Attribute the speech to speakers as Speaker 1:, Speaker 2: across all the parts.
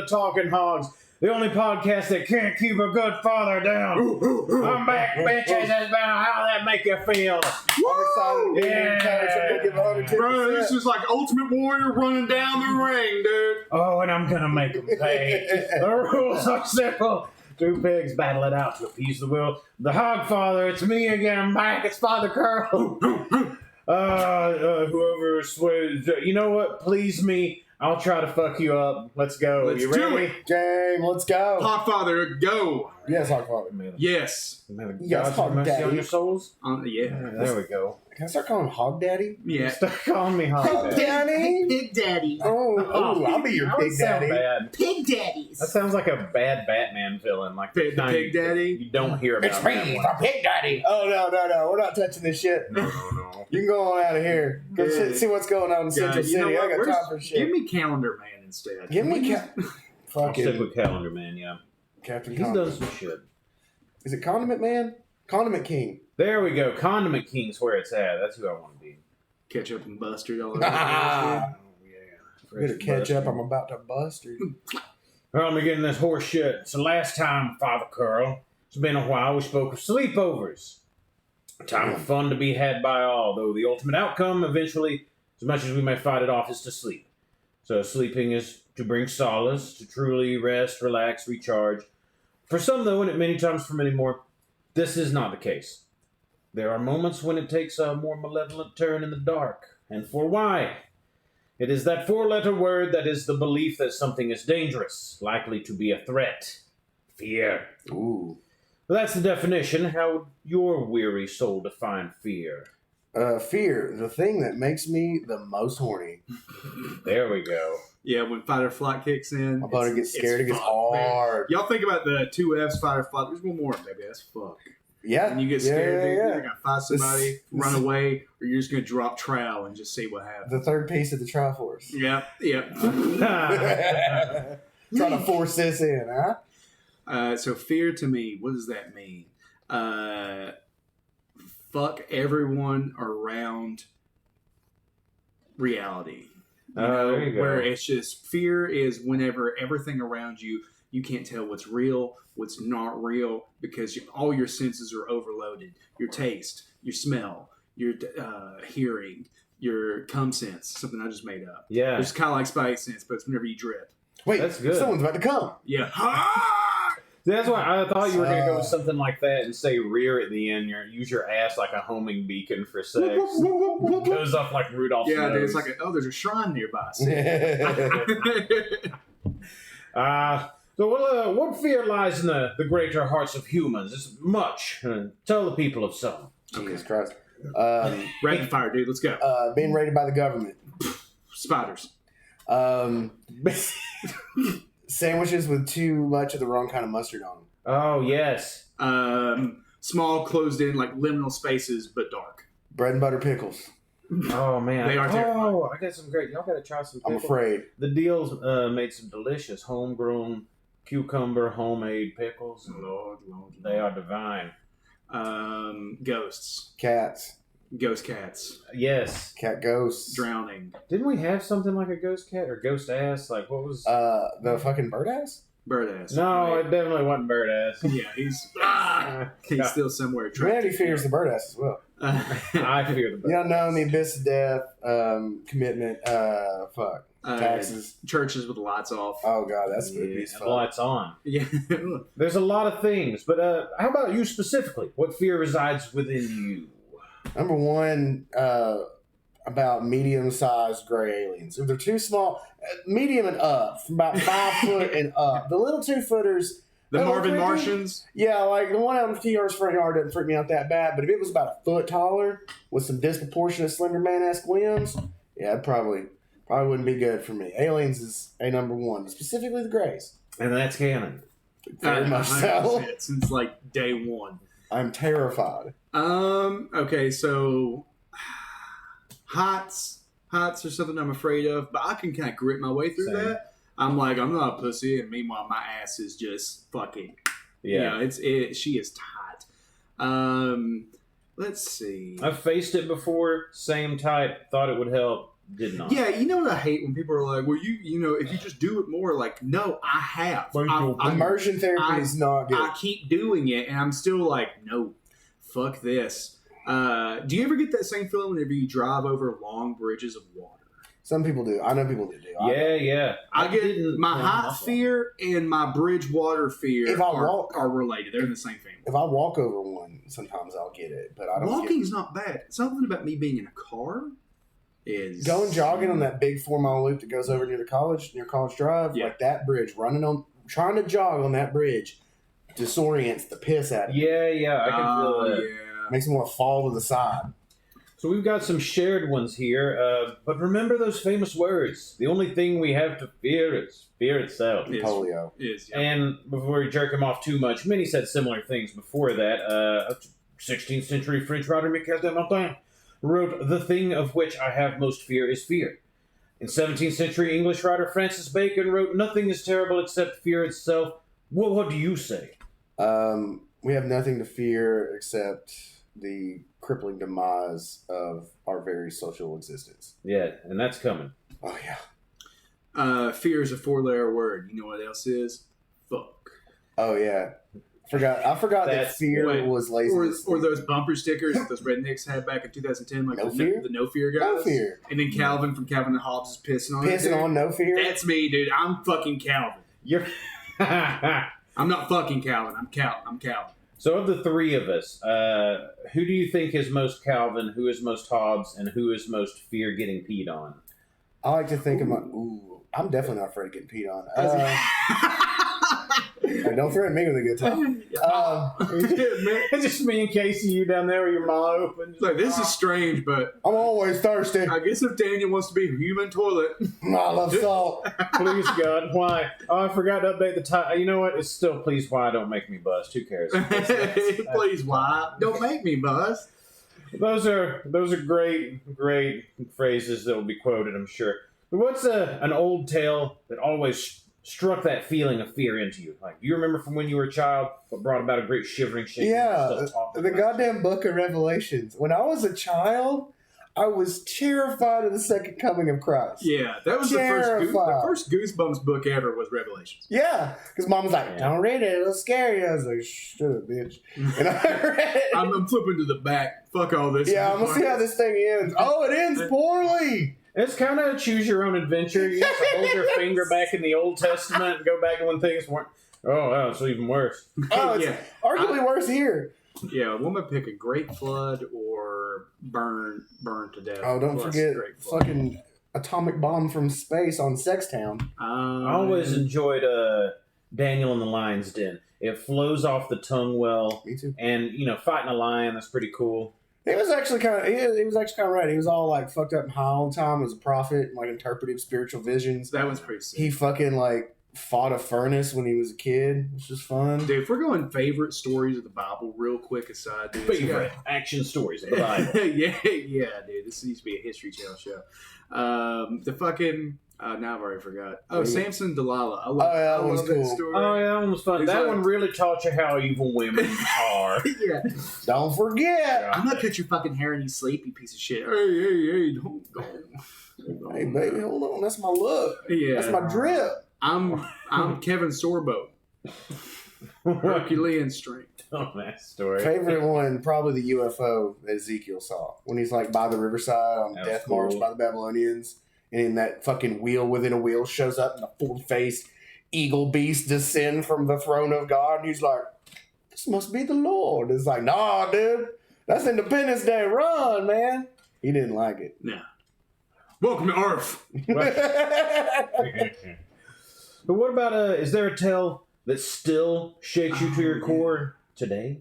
Speaker 1: to Talking Hogs, the only podcast that can't keep a good father down. I'm back, bitches. That's about how that make you feel.
Speaker 2: I'm excited to give
Speaker 3: Bro, this is like Ultimate Warrior running down the ring, dude.
Speaker 1: Oh, and I'm gonna make them pay. The rules are simple. Two pigs battle it out to appease the will of the Hog Father. It's me again. I'm back. It's Father Curl. Whoever swears, you know what? Please me. I'll try to fuck you up. Let's go.
Speaker 3: Let's
Speaker 1: you
Speaker 3: do
Speaker 1: ready?
Speaker 3: it.
Speaker 2: Game, let's go.
Speaker 3: Hogfather, go.
Speaker 2: Yes, Hogfather.
Speaker 3: Yes.
Speaker 2: Yes,
Speaker 1: God's mercy
Speaker 2: Daddy.
Speaker 1: on your souls.
Speaker 3: Yeah.
Speaker 1: There we go.
Speaker 2: Can I start calling him Hog Daddy?
Speaker 3: Yeah.
Speaker 1: Stop calling me Hog Daddy.
Speaker 2: Daddy?
Speaker 4: Pig Daddy.
Speaker 2: Oh, I'll be your
Speaker 1: That would
Speaker 2: Big
Speaker 1: sound
Speaker 2: Daddy.
Speaker 1: bad.
Speaker 4: Pig Daddies.
Speaker 1: That sounds like a bad Batman villain. Like
Speaker 3: The
Speaker 1: kind
Speaker 3: Pig Daddy?
Speaker 1: You don't hear about
Speaker 2: It's
Speaker 1: that
Speaker 2: me,
Speaker 1: one.
Speaker 2: the Pig Daddy. Oh, no. We're not touching this shit.
Speaker 1: No.
Speaker 2: You can go on out of here. Go
Speaker 3: Yeah.
Speaker 2: see what's going on in Central
Speaker 3: you know
Speaker 2: City.
Speaker 3: what?
Speaker 2: I got time for shit.
Speaker 3: Give me Calendar Man instead.
Speaker 2: Give me
Speaker 1: I'll
Speaker 2: fucking
Speaker 1: stick with Calendar Man, yeah.
Speaker 2: Captain
Speaker 1: He's done
Speaker 2: Condiment.
Speaker 1: some shit.
Speaker 2: Is it Condiment Man? Condiment King.
Speaker 1: There we go. Condiment King's where it's at. That's who I want to be.
Speaker 3: Ketchup and mustard all over the
Speaker 2: Ah.
Speaker 1: Yeah.
Speaker 2: Better catch up. I'm about to bust her.
Speaker 1: Well, I'm getting this horse shit. So last time, Father Curl, it's been a while, we spoke of sleepovers. A time of fun to be had by all, though the ultimate outcome, eventually, as much as we may fight it off, is to sleep. So sleeping is to bring solace, to truly rest, relax, recharge. For some, though, and many times for many more, this is not the case. There are moments when it takes a more malevolent turn in the dark. And for why? It is that four-letter word that is the belief that something is dangerous, likely to be a threat. Fear.
Speaker 2: Ooh.
Speaker 1: Well, that's the definition. How would your weary soul define fear?
Speaker 2: Fear, the thing that makes me the most horny.
Speaker 1: There we go.
Speaker 3: Yeah, when fight or flight kicks in.
Speaker 2: My body gets scared. It gets
Speaker 3: fuck, man.
Speaker 2: hard.
Speaker 3: Y'all think about the 2 F's, fight or flight. There's one more, baby. That's fuck.
Speaker 2: Yeah.
Speaker 3: When you get scared, dude,
Speaker 2: yeah.
Speaker 3: you're going to fight somebody, run away, or you're just going to drop trowel and just see what happens.
Speaker 2: The third piece of the Triforce.
Speaker 3: Yep.
Speaker 2: Trying to force this in, huh?
Speaker 3: So fear to me, what does that mean? Fuck everyone around reality.
Speaker 1: There you go.
Speaker 3: Where it's just fear is whenever everything around you, you can't tell what's real, what's not real, because all your senses are overloaded. Your taste, your smell, your hearing, your cum sense, something I just made up.
Speaker 1: Yeah.
Speaker 3: It's kind of like spidey sense, but it's whenever you drip.
Speaker 2: Wait,
Speaker 1: That's good.
Speaker 2: someone's about to come.
Speaker 3: Yeah.
Speaker 1: That's why I thought you were going to go with something like that and say rear at the end. Use your ass like a homing beacon for sex. Goes off like Rudolph's
Speaker 3: Yeah, dude,
Speaker 1: nose.
Speaker 3: it's like, there's a shrine nearby.
Speaker 1: So what fear lies in the greater hearts of humans? It's much. Tell the people of some.
Speaker 2: Jesus Christ.
Speaker 3: Rapid fire, dude. Let's go.
Speaker 2: Being raided by the government.
Speaker 3: Spiders.
Speaker 2: Sandwiches with too much of the wrong kind of mustard on them.
Speaker 1: Oh, yes.
Speaker 3: Small, closed in, like liminal spaces, but dark.
Speaker 2: Bread and butter pickles.
Speaker 1: Oh, man.
Speaker 3: They are terrifying.
Speaker 1: Oh, I got some great. Y'all got to try some
Speaker 2: I'm
Speaker 1: pickles.
Speaker 2: afraid.
Speaker 1: The deals made some delicious homegrown cucumber homemade pickles.
Speaker 3: Lord.
Speaker 1: They are divine.
Speaker 3: Ghosts.
Speaker 2: Cats.
Speaker 3: Ghost cats.
Speaker 1: Yes.
Speaker 2: Cat ghosts.
Speaker 3: Drowning.
Speaker 1: Didn't we have something like a ghost cat or ghost ass? Like, what was...
Speaker 2: The fucking bird ass?
Speaker 3: Bird ass.
Speaker 1: No,
Speaker 3: Right?
Speaker 1: it definitely wasn't bird ass.
Speaker 3: Yeah, he's still somewhere.
Speaker 2: Humanity fears the bird ass as well.
Speaker 1: I fear the bird.
Speaker 2: You don't know the abyss of death, commitment, taxes.
Speaker 3: Churches with the lights off.
Speaker 2: Oh god, that's spooky as
Speaker 1: Yeah,
Speaker 2: fuck.
Speaker 1: lights on.
Speaker 3: Yeah.
Speaker 1: There's a lot of things, but how about you specifically? What fear resides within you?
Speaker 2: Number one, about medium-sized gray aliens. If they're too small, medium and up, from about 5 foot and up. The little 2-footers.
Speaker 3: The
Speaker 2: they're
Speaker 3: Marvin
Speaker 2: creepy.
Speaker 3: Martians.
Speaker 2: Yeah, like the one out in TR's front yard doesn't freak me out that bad, but if it was about a foot taller with some disproportionate Slender Man-esque limbs, yeah, it probably wouldn't be good for me. Aliens is a number one, specifically the grays.
Speaker 1: And that's canon.
Speaker 2: Very much so.
Speaker 3: 100%, since like day one.
Speaker 2: I'm terrified.
Speaker 3: Okay, so heights are something I'm afraid of, but I can kind of grit my way through
Speaker 1: Same.
Speaker 3: that. I'm like, I'm not a pussy, and meanwhile, my ass is just fucking.
Speaker 1: Yeah.
Speaker 3: She is tight. Let's see.
Speaker 1: I've faced it before, same type, thought it would help. did not.
Speaker 3: Yeah, you know what I hate when people are like, well, you know, if you just do it more, like, no, I have.
Speaker 2: Immersion therapy is not good.
Speaker 3: I keep doing it, and I'm still like, no, fuck this. Do you ever get that same feeling whenever you drive over long bridges of water?
Speaker 2: Some people do. I know people that do.
Speaker 1: Yeah.
Speaker 3: I get my height fear and my bridge water fear are related. They're in the same family.
Speaker 2: If I walk over one, sometimes I'll get it, but I don't.
Speaker 3: Walking's not bad. Something about me being in a car is
Speaker 2: going jogging on that big 4 mile loop that goes over near College Drive, like that bridge. Trying to jog on that bridge disorients the piss out of me.
Speaker 1: Yeah, I can feel that.
Speaker 2: Yeah. Makes me want to fall to the side.
Speaker 1: So we've got some shared ones here, but remember those famous words. The only thing we have to fear is fear itself.
Speaker 2: Polio.
Speaker 1: And before we jerk him off too much, many said similar things before that. 16th century French writer Michel de Montaigne wrote, "The thing of which I have most fear is fear." In 17th century English writer Francis Bacon wrote, "Nothing is terrible except fear itself." Well, what do you say?
Speaker 2: We have nothing to fear except the crippling demise of our very social existence.
Speaker 1: Yeah, and that's coming.
Speaker 2: Oh, yeah.
Speaker 3: Fear is a 4-letter word. You know what else is? Fuck.
Speaker 2: Oh, yeah. I forgot that fear was laziness.
Speaker 3: Or those bumper stickers that those rednecks had back in 2010, like the no fear guys.
Speaker 2: No fear.
Speaker 3: And then Calvin from Calvin and Hobbes is pissing on it.
Speaker 2: Pissing on no fear?
Speaker 3: That's me, dude. I'm fucking Calvin.
Speaker 1: You're...
Speaker 3: I'm not fucking Calvin. I'm Calvin.
Speaker 1: So of the three of us, who do you think is most Calvin, who is most Hobbes, and who is most fear getting peed on?
Speaker 2: I like to think of I'm definitely not afraid of getting peed on. Don't threaten me with a good time.
Speaker 1: It's just me and Casey, you down there with your mouth open.
Speaker 3: Like, this is strange, but
Speaker 2: I'm always thirsty.
Speaker 3: I guess if Daniel wants to be a human toilet.
Speaker 2: I love salt.
Speaker 1: Please, God, why? Oh, I forgot to update the time. You know what? It's still please, why? Don't make me bust. Who cares?
Speaker 3: Please, why? Don't make me bust.
Speaker 1: Those are great phrases that will be quoted, I'm sure. But what's an old tale that always struck that feeling of fear into you? Like, do you remember from when you were a child what brought about a great shivering shaking?
Speaker 2: Yeah, the goddamn Book of Revelations. When I was a child, I was terrified of the second coming of Christ.
Speaker 3: Yeah, that was the first Goosebumps book ever was Revelations.
Speaker 2: Yeah, because Mom was like, "Don't read it; it'll scare you." I was like, "Shut up, bitch!" And I read it.
Speaker 3: I'm flipping to the back. Fuck all this.
Speaker 2: Yeah, I'm gonna see how this thing ends. Oh, it ends poorly.
Speaker 1: It's kind of choose your own adventure. You have to hold your finger back in the Old Testament and go back to when things weren't. Oh, it's even worse.
Speaker 2: Oh, it's arguably worse here.
Speaker 3: Yeah, a woman pick a great flood or burn to death.
Speaker 2: Oh, don't forget fucking atomic bomb from space on Sextown.
Speaker 1: I always enjoyed Daniel in the Lion's Den. It flows off the tongue well.
Speaker 2: Me too.
Speaker 1: And fighting a lion, that's pretty cool.
Speaker 2: He was actually kind of right. He was all like fucked up and high all the time. As a prophet, like interpretive spiritual visions.
Speaker 3: That was pretty sick.
Speaker 2: He fucking like fought a furnace when he was a kid, which was fun.
Speaker 3: Dude, if we're going favorite stories of the Bible, real quick aside, dude.
Speaker 1: Favorite action stories of the Bible.
Speaker 3: yeah, dude. This needs to be a History Channel show. The fucking now I've already forgot. Oh, Samson Delilah. I love that story.
Speaker 1: Oh yeah, that one was fun. That one really taught you how evil women are.
Speaker 2: Yeah. Don't forget.
Speaker 3: I'm gonna cut your fucking hair in you sleep, you piece of shit. Hey, don't go.
Speaker 2: Hey baby, hold on. That's my look.
Speaker 3: Yeah.
Speaker 2: That's my drip.
Speaker 3: I'm Kevin Sorbo. Herculean strength.
Speaker 1: Oh, that story.
Speaker 2: Favorite one, probably the UFO that Ezekiel saw when he's like by the riverside on Death March by the Babylonians, and that fucking wheel within a wheel shows up and a full-faced eagle beast descend from the throne of God, and he's like, "This must be the Lord." It's like, "Nah, dude, that's Independence Day. Run, man." He didn't like it.
Speaker 3: Nah. Welcome to Earth.
Speaker 1: But what about is there a tale that still shakes you to your core today?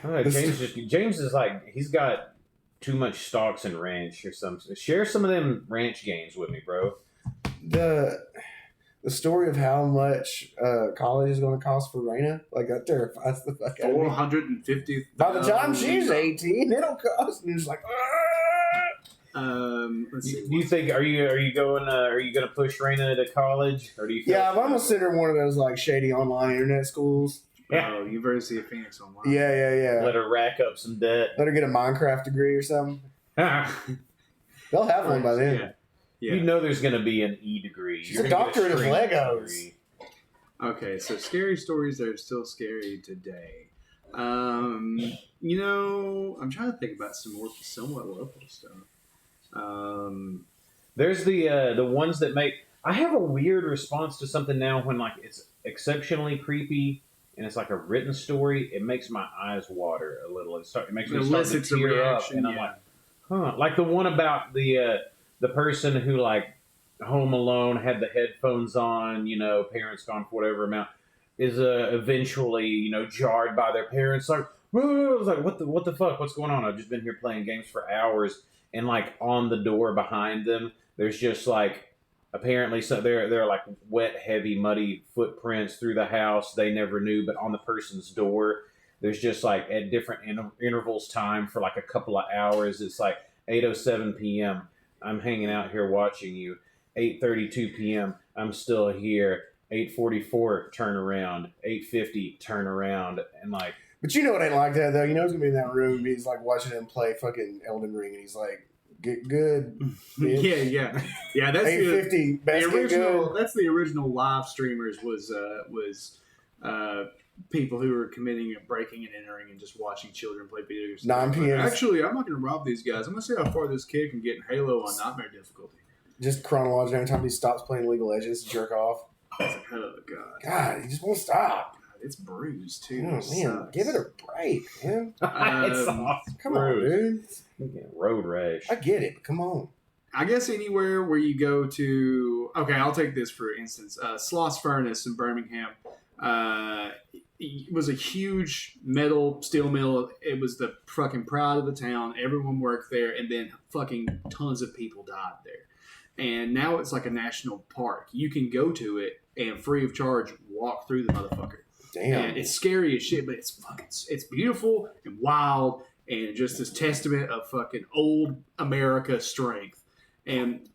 Speaker 1: James is like, he's got too much stocks in ranch or something. Share some of them ranch gains with me, bro.
Speaker 2: The story of how much college is going to cost for Raina, like that terrifies the fuck out of me.
Speaker 3: $450.
Speaker 2: By the time she's 18, it'll cost. And it's like,
Speaker 3: let's see.
Speaker 1: Do you think are you going to push Raina to college, or do you?
Speaker 2: Yeah, I'm gonna send her one of those like shady online internet schools.
Speaker 3: Yeah. Oh, University of Phoenix online.
Speaker 2: Yeah.
Speaker 1: Let her rack up some debt.
Speaker 2: Let her get a Minecraft degree or something. They'll have one by then.
Speaker 3: Yeah. Yeah.
Speaker 1: You know there's going to be an E degree.
Speaker 2: She's a doctorate of Legos.
Speaker 1: Degree.
Speaker 3: Okay, so scary stories that are still scary today. You know, I'm trying to think about some more somewhat local stuff.
Speaker 1: There's the ones that make. I have a weird response to something now when like it's exceptionally creepy and it's like a written story. It makes my eyes water a little. It makes me start to tear up, and I'm like, huh. Like the one about the person who like home alone had the headphones on. You know, parents gone for whatever amount is eventually jarred by their parents. Like, whoa, I was like, what the fuck? What's going on? I've just been here playing games for hours, and like on the door behind them, there's just like. Apparently, so they're like wet, heavy, muddy footprints through the house. They never knew, but on the person's door, there's just like at different intervals time for like a couple of hours. It's like 8:07 p.m. I'm hanging out here watching you. 8:32 p.m. I'm still here. 8:44 turn around. 8:50 turn around, and like.
Speaker 2: But you know it ain't like that though. You know he's gonna be in that room. He's like watching him play fucking Elden Ring, and he's like. Get good. Bitch.
Speaker 3: Yeah. That's
Speaker 2: 850.
Speaker 3: the original. That's the original live streamers was people who were committing and breaking and entering and just watching children play video games.
Speaker 2: 9 p.m.
Speaker 3: Actually, I'm not going to rob these guys. I'm going to see how far this kid can get in Halo on Nightmare difficulty.
Speaker 2: Just chronologically, every time he stops playing League of Legends, jerk off.
Speaker 3: Oh God.
Speaker 2: God, he just won't stop.
Speaker 3: It's bruised too.
Speaker 2: Oh, man, give it a break, man.
Speaker 1: It's awesome.
Speaker 2: Come on, dude.
Speaker 1: Road rash.
Speaker 2: I get it. But come on.
Speaker 3: I guess anywhere where you go to. Okay, I'll take this for instance. Sloss Furnace in Birmingham. It was a huge steel mill. It was the fucking pride of the town. Everyone worked there, and then fucking tons of people died there. And now it's like a national park. You can go to it and free of charge walk through the motherfucker.
Speaker 2: Damn.
Speaker 3: And it's scary as shit, but it's beautiful and wild and just this testament of fucking old America strength. And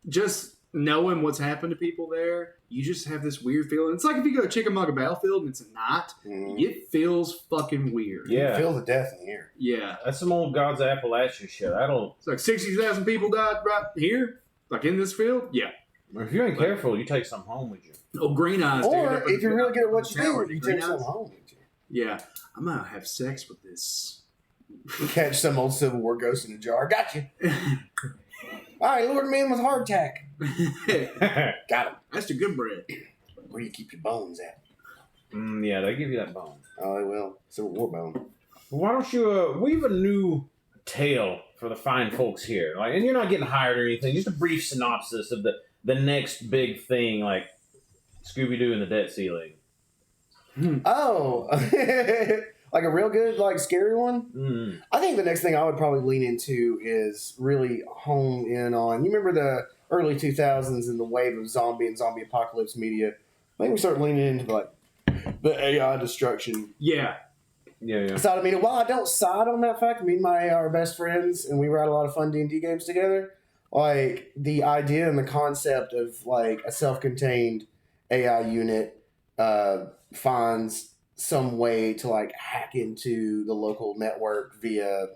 Speaker 3: just knowing what's happened to people there, you just have this weird feeling. It's like if you go to Chickamauga Battlefield and it's a night, it feels fucking weird.
Speaker 2: Yeah. You can feel the death in the air.
Speaker 3: Yeah.
Speaker 1: That's some old God's Appalachia shit.
Speaker 3: It's like 60,000 people died right here, like in this field. Yeah.
Speaker 1: If you ain't careful, you take some home with you.
Speaker 3: Oh, green eyes.
Speaker 2: Or
Speaker 3: dude,
Speaker 2: if you're really good at what you do, you take some home with you.
Speaker 3: Yeah. I'm going to have sex with this.
Speaker 2: Catch some old Civil War ghost in a jar. Got you. All right, lured me in with heart attack. Got him.
Speaker 3: That's the good bread.
Speaker 2: Where do you keep your bones at?
Speaker 1: Yeah, they give you that bone.
Speaker 2: Oh, they will. Civil War bone.
Speaker 1: Why don't you weave a new tale for the fine folks here? Like, and you're not getting hired or anything. Just a brief synopsis of the next big thing, like Scooby-Doo and the debt ceiling.
Speaker 2: Oh, like a real good, like scary one? I think the next thing I would probably lean into is really hone in on. You remember the early 2000s and the wave of zombie and zombie apocalypse media? I think we start leaning into like the AI destruction.
Speaker 3: Yeah.
Speaker 2: So I mean, while I don't side on that fact, me and my AI are best friends, and we write a lot of fun D&D games together. Like the idea and the concept of like a self-contained AI unit finds some way to like hack into the local network via,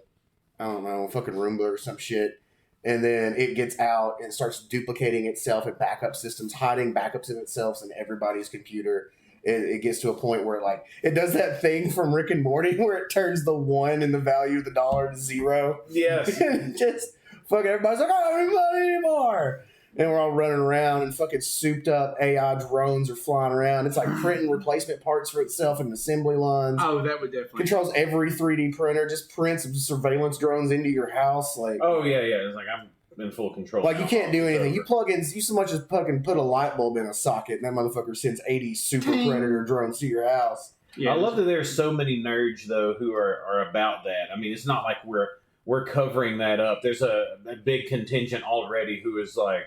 Speaker 2: I don't know, fucking Roomba or some shit. And then it gets out and starts duplicating itself in backup systems, hiding backups of itself in everybody's computer. It gets to a point where like it does that thing from Rick and Morty where it turns the one in the value of the dollar to zero.
Speaker 1: Yes.
Speaker 2: And just fucking everybody's like, I don't have any money anymore. And we're all running around and fucking souped up AI drones are flying around. It's like printing replacement parts for itself in assembly lines.
Speaker 3: Oh, that would definitely.
Speaker 2: Controls every 3D printer, just prints surveillance drones into your house. Like,
Speaker 1: oh, yeah. It's like I'm in full control.
Speaker 2: like
Speaker 1: now.
Speaker 2: you can't do anything. You plug in, you so much as fucking put a light bulb in a socket and that motherfucker sends 80 super predator drones to your house.
Speaker 1: Yeah, I love that there's so many nerds, though, who are about that. I mean, it's not like we're covering that up. There's a big contingent already who is like,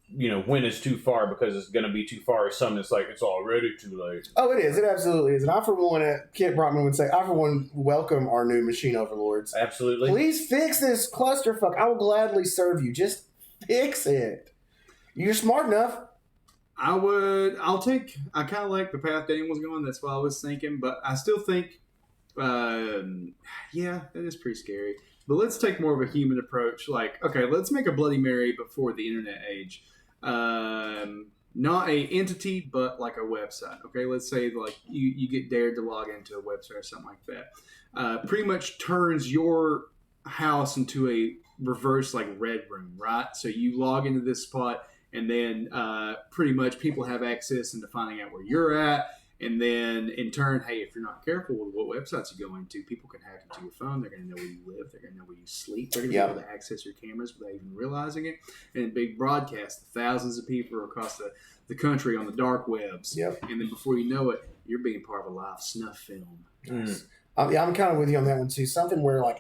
Speaker 1: when it's too far because it's going to be too far. Or something that's like, it's already too late.
Speaker 2: Oh, it is. It absolutely is. And I, for one, Kent Brockman would say, I, for one, welcome our new machine overlords.
Speaker 1: Absolutely.
Speaker 2: Please fix this clusterfuck. I will gladly serve you. Just fix it. You're smart enough.
Speaker 3: I kind of like the path Daniel was going. That's what I was thinking. But I still think Yeah, that is pretty scary. But let's take more of a human approach. Like, okay, let's make a Bloody Mary before the internet age. Not a entity, but like a website. Okay, let's say like you get dared to log into a website or something like that. Pretty much turns your house into a reverse like red room, right? So you log into this spot, and then pretty much people have access into finding out where you're at. And then, in turn, hey, if you're not careful with what websites you go into, people can hack into your phone. They're going to know where you live. They're going to know where you sleep. They're going to be able to access your cameras without even realizing it. And big broadcast, thousands of people across the country on the dark webs.
Speaker 2: Yep.
Speaker 3: And then before you know it, you're being part of a live snuff film.
Speaker 2: I'm kind of with you on that one, too. Something where, like,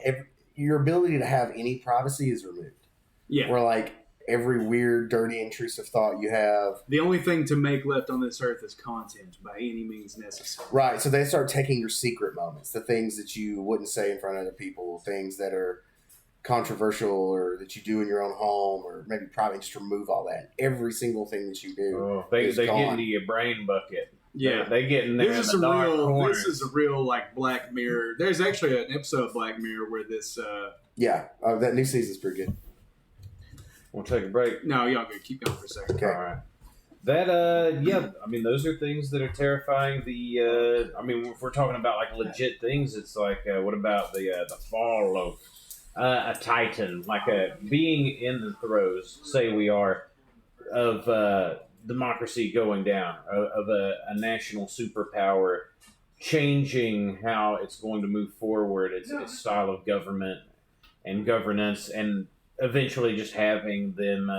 Speaker 2: your ability to have any privacy is removed.
Speaker 3: Yeah.
Speaker 2: Where, like, every weird, dirty, intrusive thought you have.
Speaker 3: The only thing to make left on this earth is content by any means necessary.
Speaker 2: Right. So they start taking your secret moments, the things that you wouldn't say in front of other people, things that are controversial or that you do in your own home, or maybe probably just remove all that. Every single thing that you do.
Speaker 1: They get into your brain bucket.
Speaker 3: Yeah,
Speaker 1: they get in there.
Speaker 3: This is a real like Black Mirror. There's actually an episode of Black Mirror where this.
Speaker 2: That new season's pretty good.
Speaker 1: We'll take a break.
Speaker 3: No, y'all good. Keep going for a second.
Speaker 2: Okay.
Speaker 1: All right. That, I mean, those are things that are terrifying. If we're talking about like legit things, it's like, what about the fall of a titan, like being in the throes, say we are, of democracy going down, of a national superpower changing how it's going to move forward, its style of government and governance, and eventually just having them,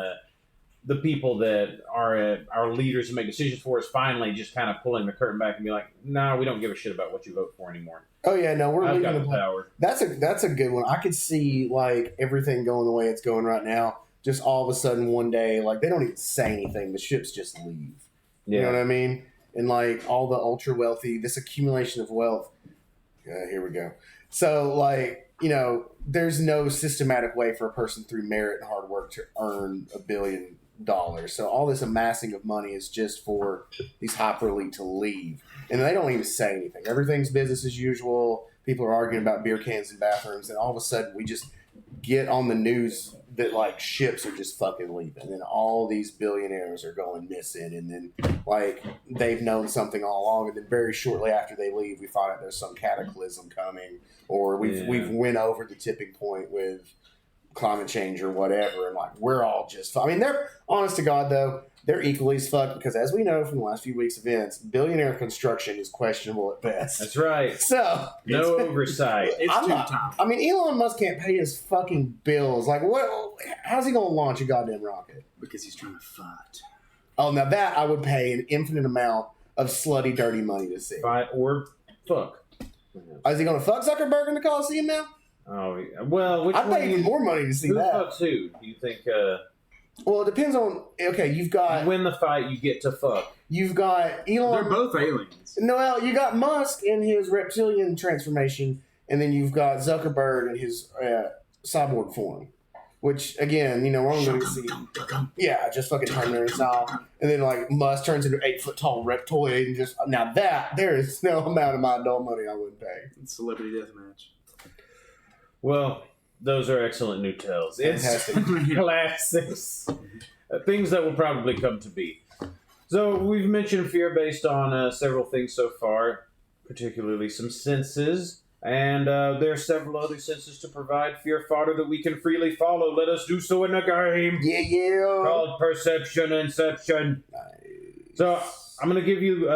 Speaker 1: the people that are our leaders and make decisions for us, finally just kind of pulling the curtain back and be like, "No, we don't give a shit about what you vote for anymore."
Speaker 2: Oh yeah, no, we're
Speaker 1: I've
Speaker 2: leaving
Speaker 1: got the power.
Speaker 2: That's a good one. I could see like everything going the way it's going right now. Just all of a sudden one day, like they don't even say anything. The ships just leave.
Speaker 1: Yeah.
Speaker 2: You know what I mean? And like all the ultra wealthy, this accumulation of wealth. Here we go. So like, there's no systematic way for a person through merit and hard work to earn $1 billion. So all this amassing of money is just for these hyper elite to leave. And they don't even say anything. Everything's business as usual. People are arguing about beer cans in bathrooms. And all of a sudden we just get on the news that like ships are just fucking leaving. And then all these billionaires are going missing. And then like they've known something all along. And then very shortly after they leave, we find out there's some cataclysm coming. Or we've went over the tipping point with climate change or whatever, and like we're all just. I mean, they're honest to God though, they're equally as fucked because as we know from the last few weeks' events, billionaire construction is questionable at best.
Speaker 1: That's right.
Speaker 2: So
Speaker 1: no oversight.
Speaker 3: It's time.
Speaker 2: I mean, Elon Musk can't pay his fucking bills. Like, what? How's he gonna launch a goddamn rocket?
Speaker 3: Because he's trying to fight.
Speaker 2: Oh, now that I would pay an infinite amount of slutty, dirty money to see.
Speaker 1: Fight or fuck.
Speaker 2: Is he gonna fuck Zuckerberg in the Coliseum now?
Speaker 1: Oh, yeah. Well,
Speaker 2: I'd pay even more money to see that.
Speaker 1: Who fucks who? Do you think?
Speaker 2: Well, it depends on. Okay, you've got.
Speaker 1: You win the fight, you get to fuck.
Speaker 2: You've got Elon.
Speaker 3: They're both aliens.
Speaker 2: No, you got Musk in his reptilian transformation, and then you've got Zuckerberg in his cyborg form. Which again, we're only going to see. Yeah, just fucking Terminator style, and then like Musk turns into 8-foot tall reptoid, and just now that there is no amount of my adult money I wouldn't pay.
Speaker 3: It's celebrity deathmatch.
Speaker 1: Well, those are excellent new tales. It's
Speaker 2: Fantastic.
Speaker 1: classics. Things that will probably come to be. So we've mentioned fear based on several things so far, particularly some senses. And there are several other senses to provide fear fodder that we can freely follow. Let us do so in a game.
Speaker 2: Yeah.
Speaker 1: Called Perception Inception.
Speaker 2: Nice.
Speaker 1: So I'm going to give you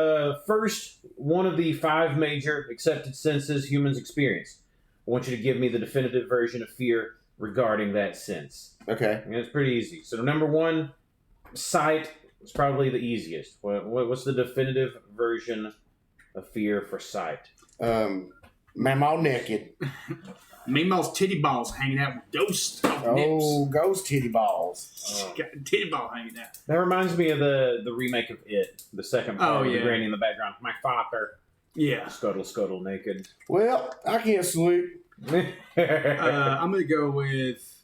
Speaker 1: first one of the 5 major accepted senses humans experience. I want you to give me the definitive version of fear regarding that sense.
Speaker 2: Okay.
Speaker 1: And it's pretty easy. So number 1, sight is probably the easiest. What's the definitive version of fear for sight?
Speaker 2: Man, all naked.
Speaker 3: Meemaw's titty balls hanging out with ghosts off nips.
Speaker 2: Oh, ghost titty balls.
Speaker 3: Got the titty ball hanging out.
Speaker 1: That reminds me of the remake of It, the second part with the granny in the background. My father.
Speaker 3: Yeah.
Speaker 1: Scuttle naked.
Speaker 2: Well, I can't sleep.
Speaker 3: I'm going to go with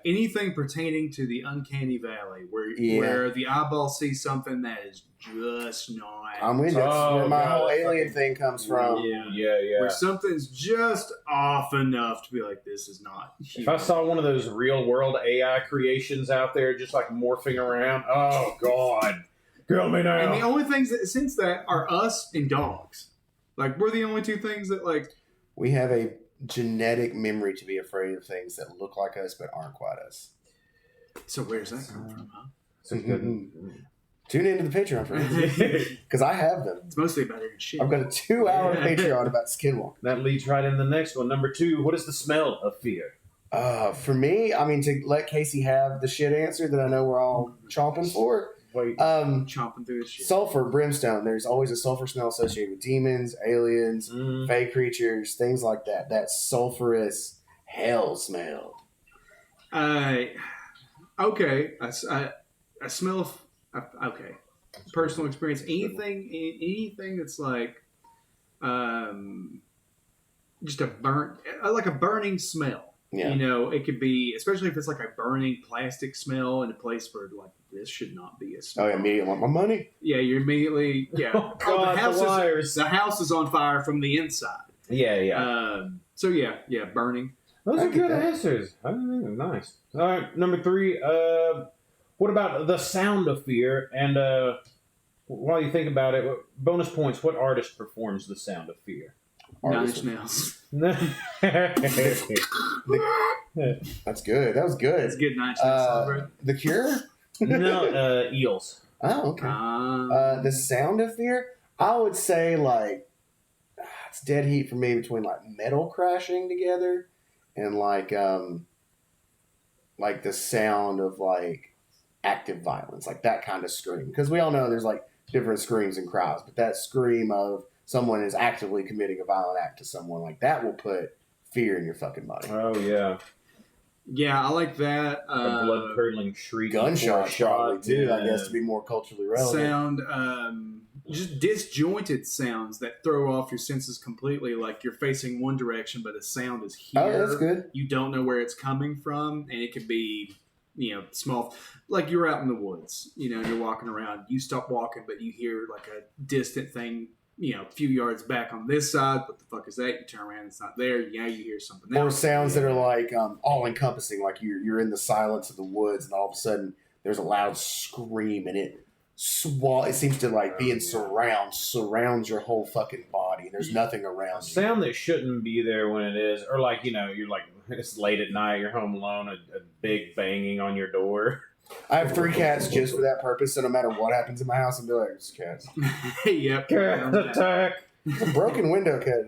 Speaker 3: anything pertaining to the uncanny valley, where the eyeball sees something that is just not.
Speaker 2: I'm with you. That's where my whole alien
Speaker 1: fucking-
Speaker 2: thing comes from.
Speaker 1: Yeah.
Speaker 3: Where something's just off enough to be like, this is not
Speaker 1: If
Speaker 3: human.
Speaker 1: I saw one of those real world AI creations out there just like morphing around, oh god, kill me now.
Speaker 3: And the only things that since that are us and dogs. Like we're the only two things that like.
Speaker 2: We have a genetic memory to be afraid of things that look like us but aren't quite us.
Speaker 3: So where's that come from, huh?
Speaker 1: So good.
Speaker 2: Tune into the Patreon for this. Because I have them.
Speaker 3: It's mostly about eating shit.
Speaker 2: I've got a 2-hour Patreon about skinwalking.
Speaker 1: That leads right into the next one. Number 2, what is the smell of fear?
Speaker 2: For me, I mean, to let Casey have the shit answer that I know we're all chomping for.
Speaker 1: Wait.
Speaker 3: Chomping through his shit.
Speaker 2: Sulfur, brimstone. There's always a sulfur smell associated with demons, aliens, fey creatures, things like that. That sulfurous hell smell.
Speaker 3: Okay. I smell. Okay. Personal experience. Anything that's like, just like a burning smell.
Speaker 2: Yeah.
Speaker 3: You know, it could be, especially if it's like a burning plastic smell in a place where like this should not be a smell.
Speaker 2: Oh, immediately want my money.
Speaker 3: Yeah, you're immediately
Speaker 1: Oh, God,
Speaker 3: the house is on fire from the inside.
Speaker 1: Yeah.
Speaker 3: So yeah, burning.
Speaker 1: Those
Speaker 2: I
Speaker 1: are
Speaker 2: get
Speaker 1: good
Speaker 2: that.
Speaker 1: answers. Nice. All right, number 3. What about the sound of fear? And while you think about it, bonus points. What artist performs the sound of fear?
Speaker 3: Nine Inch Nails.
Speaker 2: That's good. That was good.
Speaker 3: It's good. 9 Inch Nails. Bro.
Speaker 2: The Cure?
Speaker 1: No, eels.
Speaker 2: Oh, okay. The sound of fear? I would say, like, it's dead heat for me between, like, metal crashing together and, like the sound of, like, active violence. Like, that kind of scream. Because we all know there's, like, different screams and cries. But that scream of someone is actively committing a violent act to someone, like, that will put fear in your fucking body.
Speaker 1: Oh, yeah.
Speaker 3: Yeah, I like that.
Speaker 1: A blood-curdling shriek.
Speaker 2: Gunshot
Speaker 1: before a
Speaker 2: probably, too, I
Speaker 1: Yeah.
Speaker 2: guess, to be more culturally relevant.
Speaker 3: Sound, just disjointed sounds that throw off your senses completely. Like you're facing one direction, but the sound is here.
Speaker 2: Oh, that's good.
Speaker 3: You don't know where it's coming from, and it could be, small. Like you're out in the woods, and you're walking around. You stop walking, but you hear like a distant thing, a few yards back on this side. What the fuck is that? You turn around, it's not there. Yeah, you hear something
Speaker 2: Or
Speaker 3: else.
Speaker 2: sounds that are like all encompassing, like you're in the silence of the woods, and all of a sudden there's a loud scream, and it seems to like be in surrounds your whole fucking body, and there's nothing around you.
Speaker 1: Sound that shouldn't be there when it is, or like you're like it's late at night, you're home alone, a big banging on your door.
Speaker 2: I have 3 cats just for that purpose, so no matter what happens in my house, I'll be like, it's cats.
Speaker 3: Yep.
Speaker 1: Cat attack!
Speaker 2: It's a broken window cut.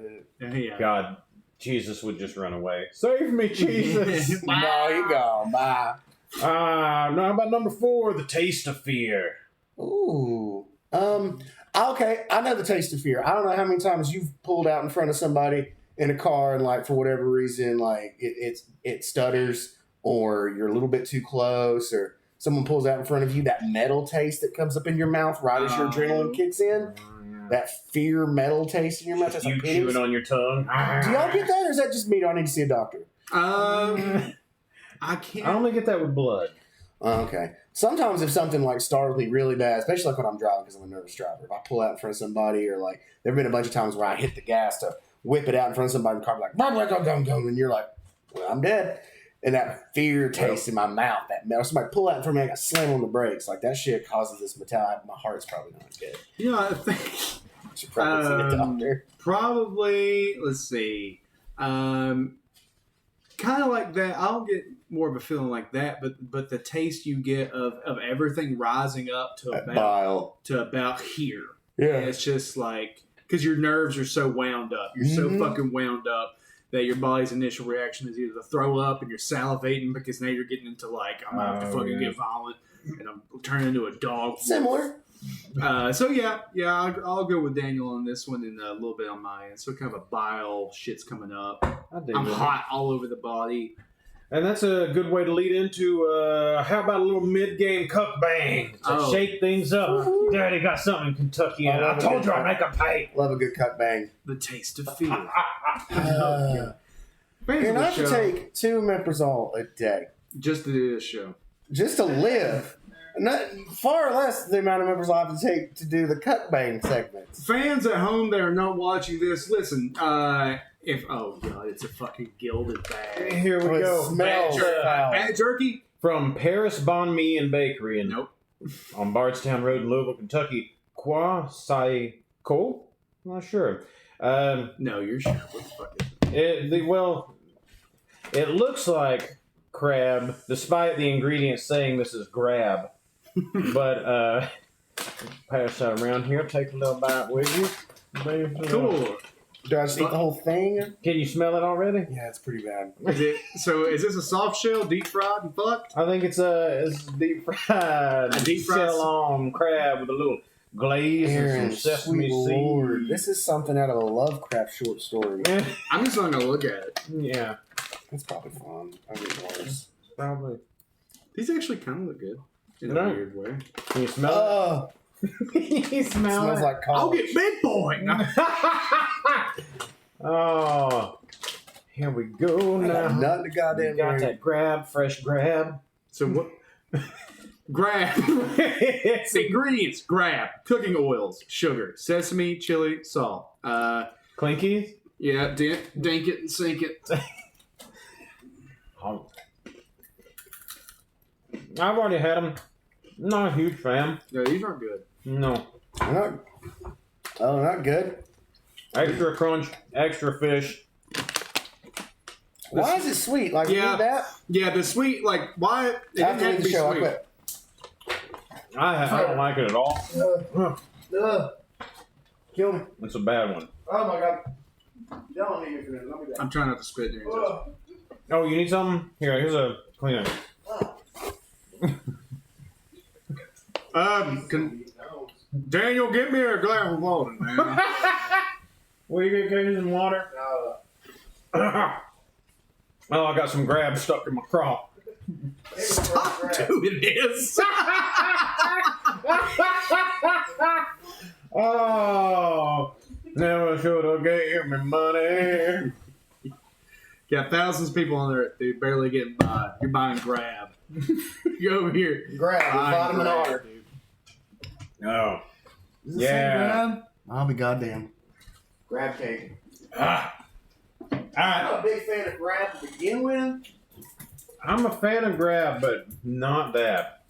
Speaker 3: Yeah.
Speaker 1: God, Jesus would just run away. Save me, Jesus!
Speaker 2: No, you go. Bye.
Speaker 1: Now how about number 4, the taste of fear?
Speaker 2: Ooh. Okay, I know the taste of fear. I don't know how many times you've pulled out in front of somebody in a car and like for whatever reason like it stutters or you're a little bit too close or someone pulls out in front of you, that metal taste that comes up in your mouth right as your adrenaline kicks in. That fear metal taste in your mouth. That's
Speaker 1: You
Speaker 2: like
Speaker 1: chewing on your tongue.
Speaker 2: Do y'all get that or is that just me? Do I need to see a doctor?
Speaker 3: I
Speaker 1: I
Speaker 3: can't.
Speaker 1: only get that with blood.
Speaker 2: Okay. Sometimes if something like startled me really bad, especially like when I'm driving because I'm a nervous driver, if I pull out in front of somebody or like there have been a bunch of times where I hit the gas to whip it out in front of somebody in the car, like, and you're like, well, I'm dead. And that fear taste in my mouth, that metal. Somebody pull out in front of me, I got slam on the brakes. Like that shit causes this metallic. My heart's probably not good.
Speaker 3: I think
Speaker 2: Should probably see a doctor.
Speaker 3: probably. Let's see. Kind of like that. I don't get more of a feeling like that, but the taste you get of everything rising up to
Speaker 2: That
Speaker 3: about
Speaker 2: bile.
Speaker 3: here.
Speaker 2: Yeah.
Speaker 3: And it's just like because your nerves are so wound up. You're so
Speaker 2: Mhm.
Speaker 3: fucking wound up that your body's initial reaction is either to throw up and you're salivating because now you're getting into like I'm gonna have to fucking get violent and I'm turning into a dog.
Speaker 2: Similar.
Speaker 3: So yeah, I'll go with Daniel on this one and a little bit on my end. So kind of a bile shit's coming up.
Speaker 1: I dig
Speaker 3: I'm
Speaker 1: it.
Speaker 3: hot all over the body.
Speaker 1: And that's a good way to lead into how about a little mid-game cuck bang to shake things up. Daddy got something in Kentucky, and I told you I'd make a pay.
Speaker 2: Love a good cut bang.
Speaker 3: The taste of fear. Fans
Speaker 2: You're
Speaker 3: of the
Speaker 2: not to
Speaker 3: show,
Speaker 2: take 2 omeprazole a day
Speaker 3: just to do this show.
Speaker 2: just to live. Not far less the amount of omeprazole I have to take to do the cutbang segments.
Speaker 3: Fans at home that are not watching this, listen. If oh god, it's a fucking gilded bag.
Speaker 1: Here we
Speaker 2: It
Speaker 1: go.
Speaker 2: smells foul.
Speaker 3: Bad jerky?
Speaker 1: From Paris Banh Mi and Bakery in
Speaker 3: Nope.
Speaker 1: on Bardstown Road in Louisville, Kentucky. Qua Sai Ko? I'm not sure.
Speaker 3: No, you're sure. What the fuck is it?
Speaker 1: It looks like crab, despite the ingredients saying this is grab. But pass that around here. Take a little bite with you.
Speaker 3: Cool.
Speaker 2: Do I just eat the whole thing?
Speaker 1: Can you smell it already?
Speaker 2: Yeah, it's pretty bad.
Speaker 3: Is this a soft shell, deep fried and fucked?
Speaker 1: I think it's deep fried.
Speaker 3: A deep fried
Speaker 1: on crab with a little glaze
Speaker 2: Aaron,
Speaker 1: and some sesame
Speaker 2: sweet Lord.
Speaker 1: seeds.
Speaker 2: This is something out of a Lovecraft short story.
Speaker 3: I'm just not gonna look at it.
Speaker 1: Yeah,
Speaker 2: It's probably fun. I get worse.
Speaker 1: probably.
Speaker 3: These actually kind of look good in a
Speaker 1: No.
Speaker 3: weird way.
Speaker 1: Can you smell
Speaker 2: Oh,
Speaker 1: it? You
Speaker 2: it
Speaker 1: smell
Speaker 2: smells
Speaker 1: it?
Speaker 2: like
Speaker 3: I'll
Speaker 2: college.
Speaker 3: get big boy.
Speaker 1: Oh, here we go
Speaker 2: I got
Speaker 1: now.
Speaker 2: nothing to goddamn
Speaker 1: Got
Speaker 2: drink.
Speaker 1: that grab, fresh grab.
Speaker 3: So what? Grab.
Speaker 1: It's
Speaker 3: Ingredients: grab, cooking oils, sugar, sesame, chili, salt.
Speaker 1: Clinkies.
Speaker 3: Yeah, dink it and sink it.
Speaker 1: Oh. I've already had them. Not a huge fan.
Speaker 3: No, these aren't good.
Speaker 1: No.
Speaker 2: Not good.
Speaker 1: Extra crunch, extra fish.
Speaker 2: Why is it sweet? Like,
Speaker 3: Yeah.
Speaker 2: you do that?
Speaker 3: Yeah, the sweet, like, why? It didn't
Speaker 2: After
Speaker 3: have to
Speaker 2: the
Speaker 3: be
Speaker 2: show, I
Speaker 3: sweet.
Speaker 2: quit.
Speaker 1: I don't like it at all.
Speaker 2: Kill me.
Speaker 1: It's a bad one.
Speaker 2: Oh my god. Don't need me for this. Let me back.
Speaker 3: I'm trying not to spit in your
Speaker 1: Oh, you need something? Here's a Kleenex.
Speaker 3: Daniel, get me a glass of water, man.
Speaker 1: Will you get cookies and water? Oh, I got some grab stuck in my craw.
Speaker 3: Stop doing this.
Speaker 1: Oh, never should have gave me money.
Speaker 3: Got thousands of people on there. They barely getting by. You're buying grab. You over here.
Speaker 2: Grab.
Speaker 3: Buying
Speaker 2: Vitamin
Speaker 3: grab,
Speaker 2: R.
Speaker 3: dude.
Speaker 1: Oh,
Speaker 2: Is this
Speaker 1: Yeah.
Speaker 2: grab? I'll be goddamn. Grab cake.
Speaker 1: ah. All
Speaker 2: I'm
Speaker 1: right.
Speaker 2: not a big fan of grab to begin with.
Speaker 1: I'm a fan of grab, but not that.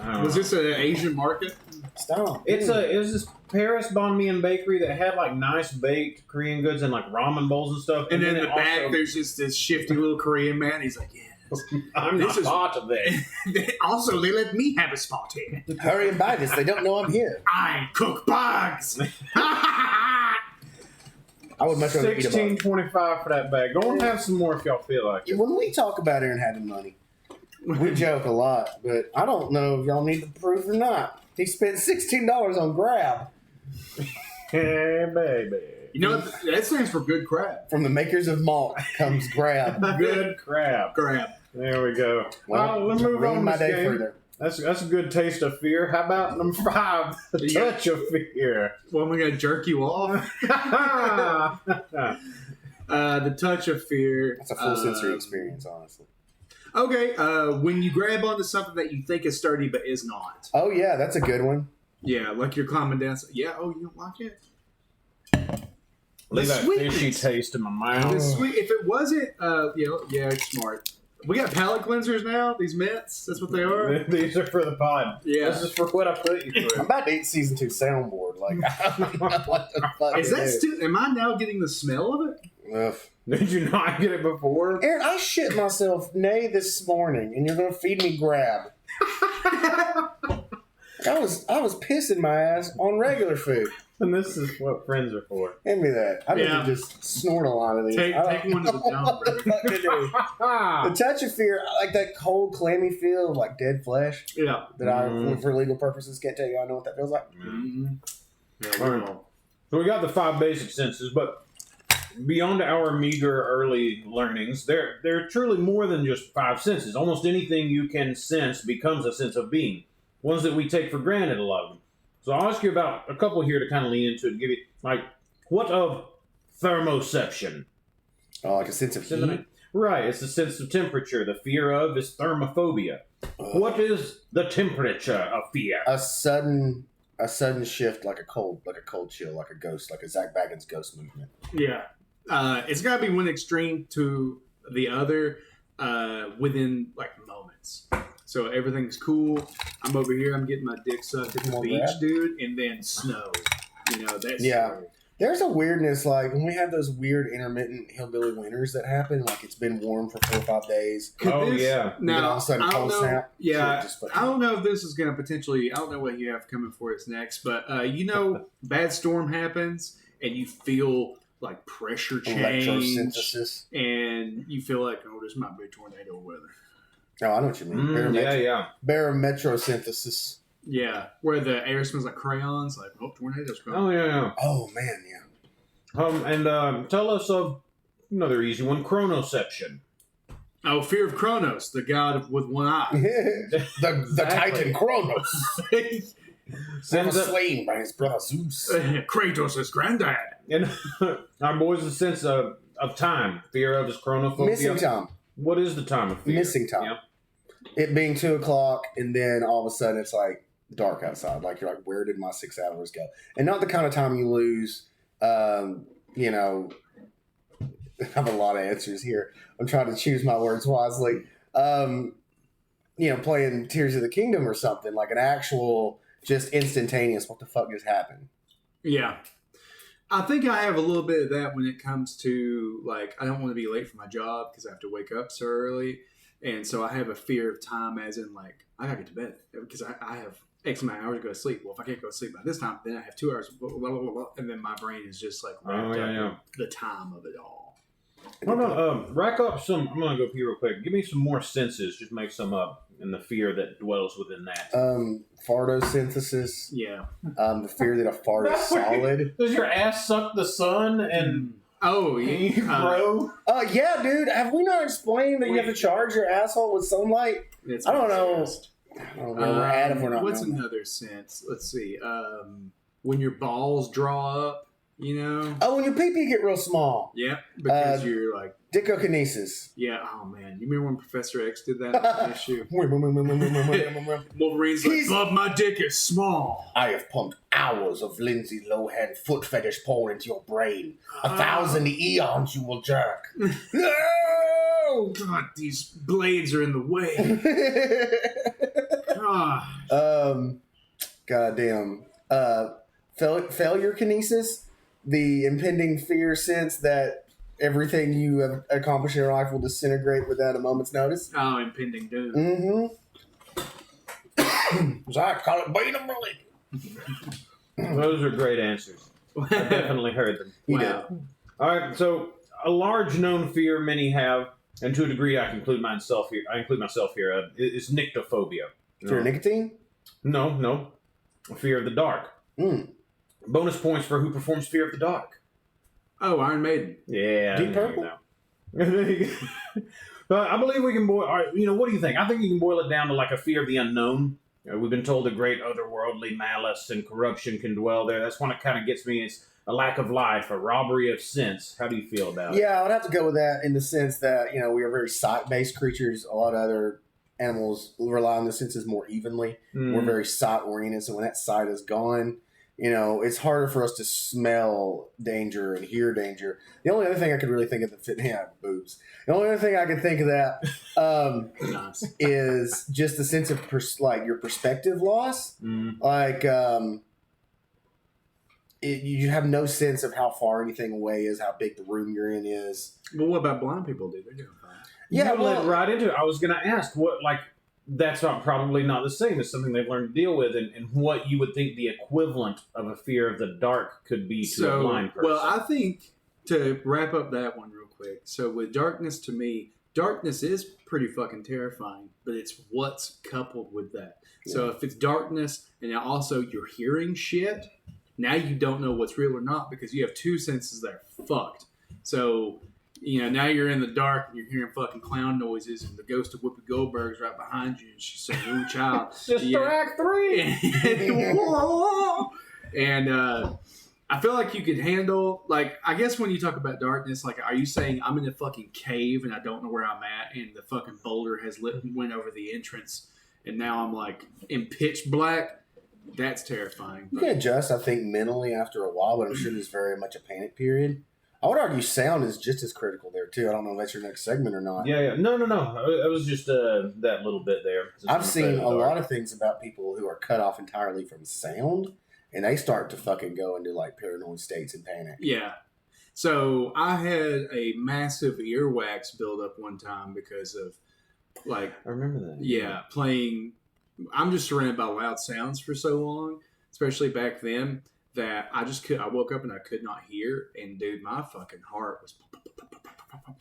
Speaker 1: I don't
Speaker 3: Was
Speaker 1: know.
Speaker 3: this an Asian market?
Speaker 2: Stop.
Speaker 1: It was this Paris Banh Mi and Bakery that had like nice baked Korean goods and like ramen bowls and stuff.
Speaker 3: And then in
Speaker 1: it
Speaker 3: the back,
Speaker 1: also-
Speaker 3: there's just this shifty little Korean man. He's like, yeah.
Speaker 1: I'm
Speaker 3: this
Speaker 1: not
Speaker 3: is-
Speaker 1: part of it.
Speaker 3: Also, they let me have a spot here.
Speaker 2: Hurry and buy this. They don't know I'm here.
Speaker 3: I cook bugs.
Speaker 2: I would much rather eat a bug.
Speaker 1: $16.25 for that bag. Go and have some more if y'all feel like it.
Speaker 2: When we talk about Aaron having money, we joke a lot, but I don't know if y'all need the proof or not. He spent $16 on grab
Speaker 1: Hey, baby.
Speaker 3: You know, that stands for good crab.
Speaker 2: from the makers of malt. Comes grab.
Speaker 1: Good crap.
Speaker 3: Crab.
Speaker 1: There we go.
Speaker 2: Well,
Speaker 1: Let's move
Speaker 2: ruin
Speaker 1: on
Speaker 2: my
Speaker 1: this
Speaker 2: day
Speaker 1: game.
Speaker 2: further.
Speaker 1: That's a good taste of fear. How about number 5, the
Speaker 3: Yeah.
Speaker 1: touch of fear?
Speaker 3: Well, am I going to jerk you off? The touch of fear.
Speaker 2: That's a full sensory experience, honestly.
Speaker 3: Okay, when you grab onto something that you think is sturdy but is not.
Speaker 2: Oh yeah, that's a good one.
Speaker 3: Yeah, like you're climbing down. Yeah, oh, you don't like it?
Speaker 1: Leave
Speaker 3: The
Speaker 1: that
Speaker 3: sweetness.
Speaker 1: fishy taste in my mouth.
Speaker 3: It's sweet. If it wasn't, yeah, it's smart. We got palate cleansers now. These mints. That's what they are.
Speaker 1: These are for the pod.
Speaker 3: Yeah.
Speaker 1: This is for what I put you
Speaker 2: I'm
Speaker 1: through.
Speaker 2: about to eat season 2 soundboard. Like, I don't know what the fuck
Speaker 3: Is
Speaker 2: it
Speaker 3: that still? Am I now getting the smell of it?
Speaker 2: Ugh.
Speaker 1: Did you not get it before?
Speaker 2: Aaron, I shit myself this morning, and you're gonna feed me grab. I was pissing my ass on regular food.
Speaker 1: And this is what friends are for.
Speaker 2: Hand me that. I need
Speaker 3: Yeah.
Speaker 2: to just snort a lot of these.
Speaker 3: Take
Speaker 2: I don't
Speaker 3: one to the
Speaker 2: know
Speaker 3: dome,
Speaker 2: what the
Speaker 3: brother.
Speaker 2: fuck to do. The touch of fear, I like that cold, clammy feel of like dead flesh
Speaker 3: Yeah.
Speaker 2: that I, for legal purposes, can't tell you I know what that feels like.
Speaker 3: Mm-hmm.
Speaker 1: All right. So we got the 5 basic senses, but beyond our meager early learnings, there are truly more than just 5 senses. Almost anything you can sense becomes a sense of being. Ones that we take for granted, a lot of them. So I'll ask you about a couple here to kind of lean into it and give you, like, what of thermoception?
Speaker 2: Oh, like a sense of heat?
Speaker 1: Right, it's the sense of temperature. The fear of is thermophobia. What is the temperature of fear?
Speaker 2: A sudden shift, like a cold chill, like a ghost, like a Zach Baggins ghost movement.
Speaker 3: Yeah. It's got to be one extreme to the other within like moments. So everything's cool. I'm over here. I'm getting my dick sucked at the beach, dude, and then snow. You know, that's scary.
Speaker 2: There's a weirdness, like when we have those weird intermittent hillbilly winters that happen, like it's been warm for 4 or 5 days.
Speaker 1: Yeah.
Speaker 3: Now,
Speaker 2: all of a sudden, cold snap.
Speaker 3: Yeah, I don't know if this is going to potentially, I don't know what you have coming for us next, but bad storm happens and you feel like pressure change.
Speaker 2: Electrosynthesis.
Speaker 3: And you feel like, oh, this might be tornado weather.
Speaker 2: Oh, I know what you mean. Barometrosynthesis.
Speaker 3: Yeah, where the air smells like crayons, like, oh, tornadoes coming.
Speaker 1: Oh, yeah.
Speaker 2: Oh, man, yeah.
Speaker 1: And tell us of another easy one, chronoception.
Speaker 3: Oh, fear of Kronos, the god with one eye.
Speaker 2: the Titan Kronos. Slain by his brother Zeus.
Speaker 3: Kratos' granddad.
Speaker 1: And our boys' a sense of time. Fear of is chronophobia.
Speaker 2: Missing time.
Speaker 1: What is the time of fear?
Speaker 2: Missing time.
Speaker 1: Yeah.
Speaker 2: It being 2 o'clock, and then all of a sudden it's like dark outside. Like you're like, where did my 6 hours go? And not the kind of time you lose. I have a lot of answers here. I'm trying to choose my words wisely. Playing Tears of the Kingdom or something, like an actual just instantaneous, what the fuck just happened?
Speaker 3: Yeah. I think I have a little bit of that when it comes to, like, I don't want to be late for my job because I have to wake up so early. And so I have a fear of time, as in, like, I got to get to bed because I have X amount of hours to go to sleep. Well, if I can't go to sleep by this time, then I have 2 hours, blah, blah, blah, blah, and then my brain is just, like, wrapped up in the time of it all.
Speaker 1: Rack up some, I'm going to go pee real quick. Give me some more senses. Just make some up and the fear that dwells within that.
Speaker 2: Photosynthesis.
Speaker 3: Yeah.
Speaker 2: The fear that a fart is solid.
Speaker 1: Does your ass suck the sun and...
Speaker 3: Oh, yeah.
Speaker 1: Bro.
Speaker 2: Yeah, dude. Have we not explained that you have to charge your asshole with sunlight? I don't know. I don't know where we're at if we're not.
Speaker 3: What's another sense? Let's see. When your balls draw up,
Speaker 2: Oh, when your pee-pee get real small.
Speaker 3: Yeah, because you're like...
Speaker 2: Dickokinesis.
Speaker 3: Yeah, oh man. You remember when Professor X did that issue? Wolverine's like, Bob, my dick is small.
Speaker 2: I have pumped hours of Lindsay Lohan foot fetish porn into your brain. 1,000 eons you will jerk. No!
Speaker 3: God, these blades are in the way. God.
Speaker 2: Goddamn. Failure kinesis. The impending fear sense that everything you have accomplished in your life will disintegrate without a moment's notice.
Speaker 3: Oh, impending doom.
Speaker 2: Mm-hmm. So I call it being a bully.
Speaker 1: Those are great answers. I definitely heard them.
Speaker 2: You did.
Speaker 1: All right, so a large known fear many have, and to a degree I include myself here, is nyctophobia.
Speaker 2: Fear of nicotine?
Speaker 1: No. Fear of the dark. Bonus points for who performs Fear of the Dark.
Speaker 3: Oh, Iron Maiden.
Speaker 1: Yeah.
Speaker 2: Deep Purple.
Speaker 1: I believe we can boil. All right, what do you think? I think you can boil it down to like a fear of the unknown. We've been told a great otherworldly malice and corruption can dwell there. That's one that kind of gets me. It's a lack of life, a robbery of sense. How do you feel about it?
Speaker 2: Yeah, I would have to go with that in the sense that we are very sight-based creatures. A lot of other animals rely on the senses more evenly. We're very sight-oriented, so when that sight is gone, it's harder for us to smell danger and hear danger. The only other thing I could really think of boobs. The only other thing I could think of that is just the sense of your perspective loss. Like you have no sense of how far anything away is, how big the room you're in is.
Speaker 3: Well, what about blind people? They're doing fine.
Speaker 1: Yeah, led right into it. I was going to ask that's probably not the same as something they've learned to deal with, and what you would think the equivalent of a fear of the dark could be to a blind person.
Speaker 3: Well, I think to wrap up that one real quick. So with darkness, to me, darkness is pretty fucking terrifying, but it's what's coupled with that. Yeah. So if it's darkness and now also you're hearing shit, now you don't know what's real or not because you have 2 senses that are fucked. So... now you're in the dark and you're hearing fucking clown noises and the ghost of Whoopi Goldberg's right behind you and she's saying, "Ooh, child."
Speaker 1: Sister Act 3!
Speaker 3: And I feel like you could handle, like, I guess when you talk about darkness, like, are you saying I'm in a fucking cave and I don't know where I'm at and the fucking boulder has went over the entrance and now I'm, like, in pitch black? That's terrifying.
Speaker 2: You can adjust, I think, mentally after a while, but I'm sure there's very much a panic period. I would argue sound is just as critical there, too. I don't know if that's your next segment or not.
Speaker 1: Yeah. No. It was just that little bit there.
Speaker 2: I've seen a lot of things about people who are cut off entirely from sound, and they start to fucking go into, like, paranoid states and panic.
Speaker 3: Yeah. So I had a massive earwax build up one time because of, like,
Speaker 1: I remember that.
Speaker 3: yeah, playing. I'm just surrounded by loud sounds for so long, especially back then, that I woke up and I could not hear. And dude, my fucking heart was.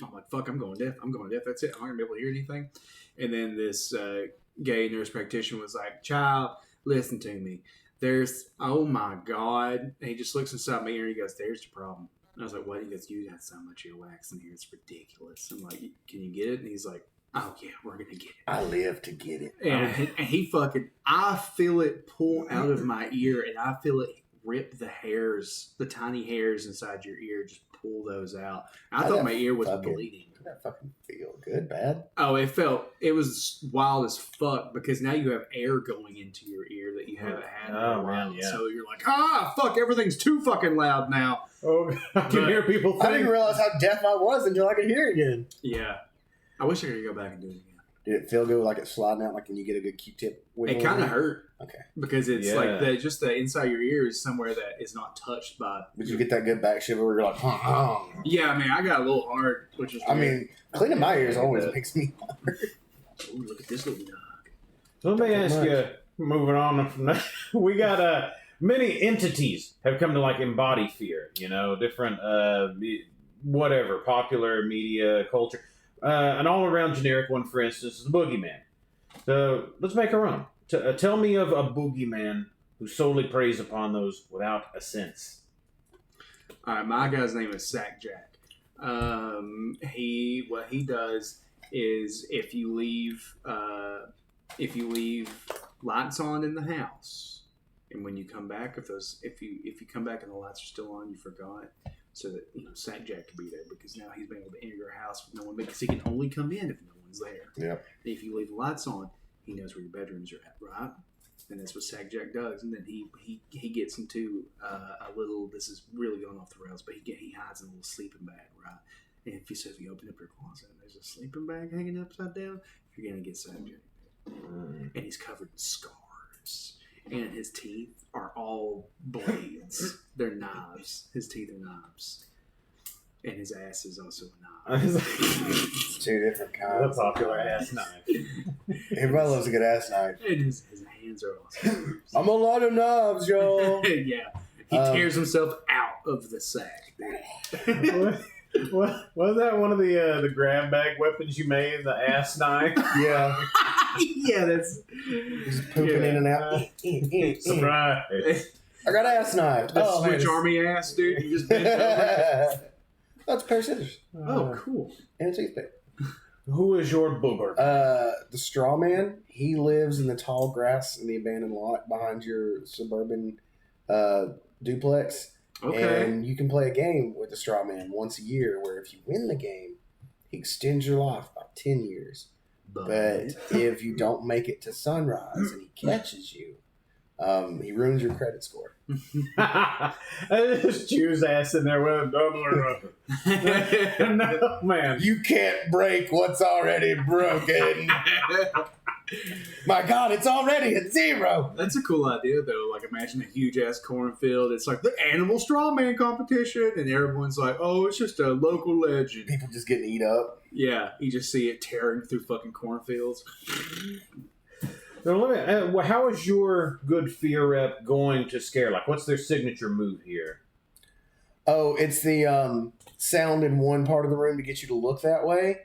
Speaker 3: I'm like, fuck, I'm going deaf. That's it. I'm not gonna be able to hear anything. And then this gay nurse practitioner was like, child, listen to me. Oh my God. And he just looks inside my ear and he goes, there's the problem. And I was like, what? He goes, you got so much earwax in here. It's ridiculous. I'm like, can you get it? And he's like, oh yeah, we're going to get it.
Speaker 2: I live to get it.
Speaker 3: And he fucking, I feel it pull out of my ear and I feel it rip the hairs, the tiny hairs inside your ear, just pull those out. I thought my ear was bleeding.
Speaker 2: Did that fucking feel good, bad?
Speaker 3: Oh, it was wild as fuck because now you have air going into your ear that you haven't had in a while.
Speaker 1: Yeah.
Speaker 3: So you're like, fuck, everything's too fucking loud now.
Speaker 1: Oh, I can hear people think.
Speaker 2: I didn't realize how deaf I was until I could hear it again.
Speaker 3: Yeah. I wish I could go back and do it again.
Speaker 2: Did it feel good, like it's sliding out, like when you get a good Q-tip?
Speaker 3: It kind of hurt.
Speaker 2: Okay.
Speaker 3: Because it's like the inside your ear is somewhere that is not touched by.
Speaker 2: Did you get that good back shiver where you're like,
Speaker 3: Yeah, I mean, I got a little hard, which is weird.
Speaker 2: I mean, cleaning my ears always makes me hard.
Speaker 3: Ooh, look at this little dog.
Speaker 1: So let me ask you, moving on from that, we got many entities have come to like embody fear, different, whatever, popular media, culture. An all-around generic one, for instance, is the boogeyman. So let's make our own. Tell me of a boogeyman who solely preys upon those without a sense.
Speaker 3: All right, my guy's name is Sack Jack. What he does is if you leave lights on in the house, and when you come back, if you come back and the lights are still on, you forgot. So that Sack Jack could be there because now he's been able to enter your house with no one because he can only come in if no one's there.
Speaker 2: Yep.
Speaker 3: And if you leave the lights on, he knows where your bedrooms are at, right? And that's what Sack Jack does. And then he gets into a little. This is really going off the rails, but he hides in a little sleeping bag, right? And if you open up your closet and there's a sleeping bag hanging upside down, you're gonna get Sack Jack. And he's covered in scars. And his teeth are all blades. They're knives. His teeth are knives. And his ass is also a knife.
Speaker 2: It's two different kinds.
Speaker 1: The popular ass knife.
Speaker 2: Everybody loves a good ass knife.
Speaker 3: And his hands are also knives.
Speaker 2: I'm a lot of knives, y'all.
Speaker 3: Yeah. He tears himself out of the sack.
Speaker 1: What was that one of the grab bag weapons you made? The ass knife?
Speaker 2: Yeah.
Speaker 3: Yeah, that's
Speaker 2: Just pooping in and out.
Speaker 1: Surprise.
Speaker 2: I got ass knifed.
Speaker 3: the Switch Army ass, dude. You just bent over.
Speaker 2: That's a pair of scissors.
Speaker 3: Oh, cool.
Speaker 2: And a toothpick.
Speaker 1: Who is your booger?
Speaker 2: The straw man, he lives in the tall grass in the abandoned lot behind your suburban duplex.
Speaker 3: Okay.
Speaker 2: And you can play a game with the straw man once a year where if you win the game, he extends your life by 10 years. But if you don't make it to sunrise and he catches you, he ruins your credit score.
Speaker 1: Just Jew's ass in there with a double or nothing. No, man.
Speaker 2: You can't break what's already broken. My God, it's already at 0.
Speaker 3: That's a cool idea, though. Like, imagine a huge-ass cornfield. It's like the animal strawman competition, and everyone's like, oh, it's just a local legend.
Speaker 2: People just getting eat up.
Speaker 3: Yeah, you just see it tearing through fucking cornfields.
Speaker 1: So let me, how is your good fear rep going to scare? Like, what's their signature move here?
Speaker 2: Oh, it's the sound in one part of the room to get you to look that way,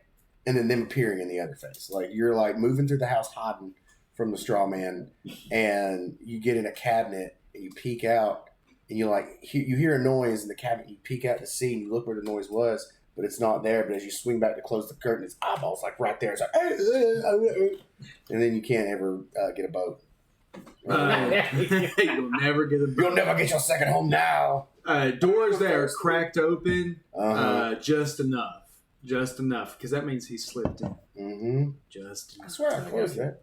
Speaker 2: and then them appearing in the other face. Like, you're, like, moving through the house hiding from the straw man, and you get in a cabinet, and you peek out, and you hear a noise in the cabinet, you peek out to see, and you look where the noise was, but it's not there. But as you swing back to close the curtain, its eyeballs, like, right there. It's like, and then you can't ever get a boat.
Speaker 3: You'll never get a boat.
Speaker 2: You'll never get your second home now.
Speaker 3: Doors that are cracked open,
Speaker 2: Uh-huh.
Speaker 3: just enough, because that means he slipped in.
Speaker 2: Mm-hmm.
Speaker 3: Just enough.
Speaker 2: I swear I closed that.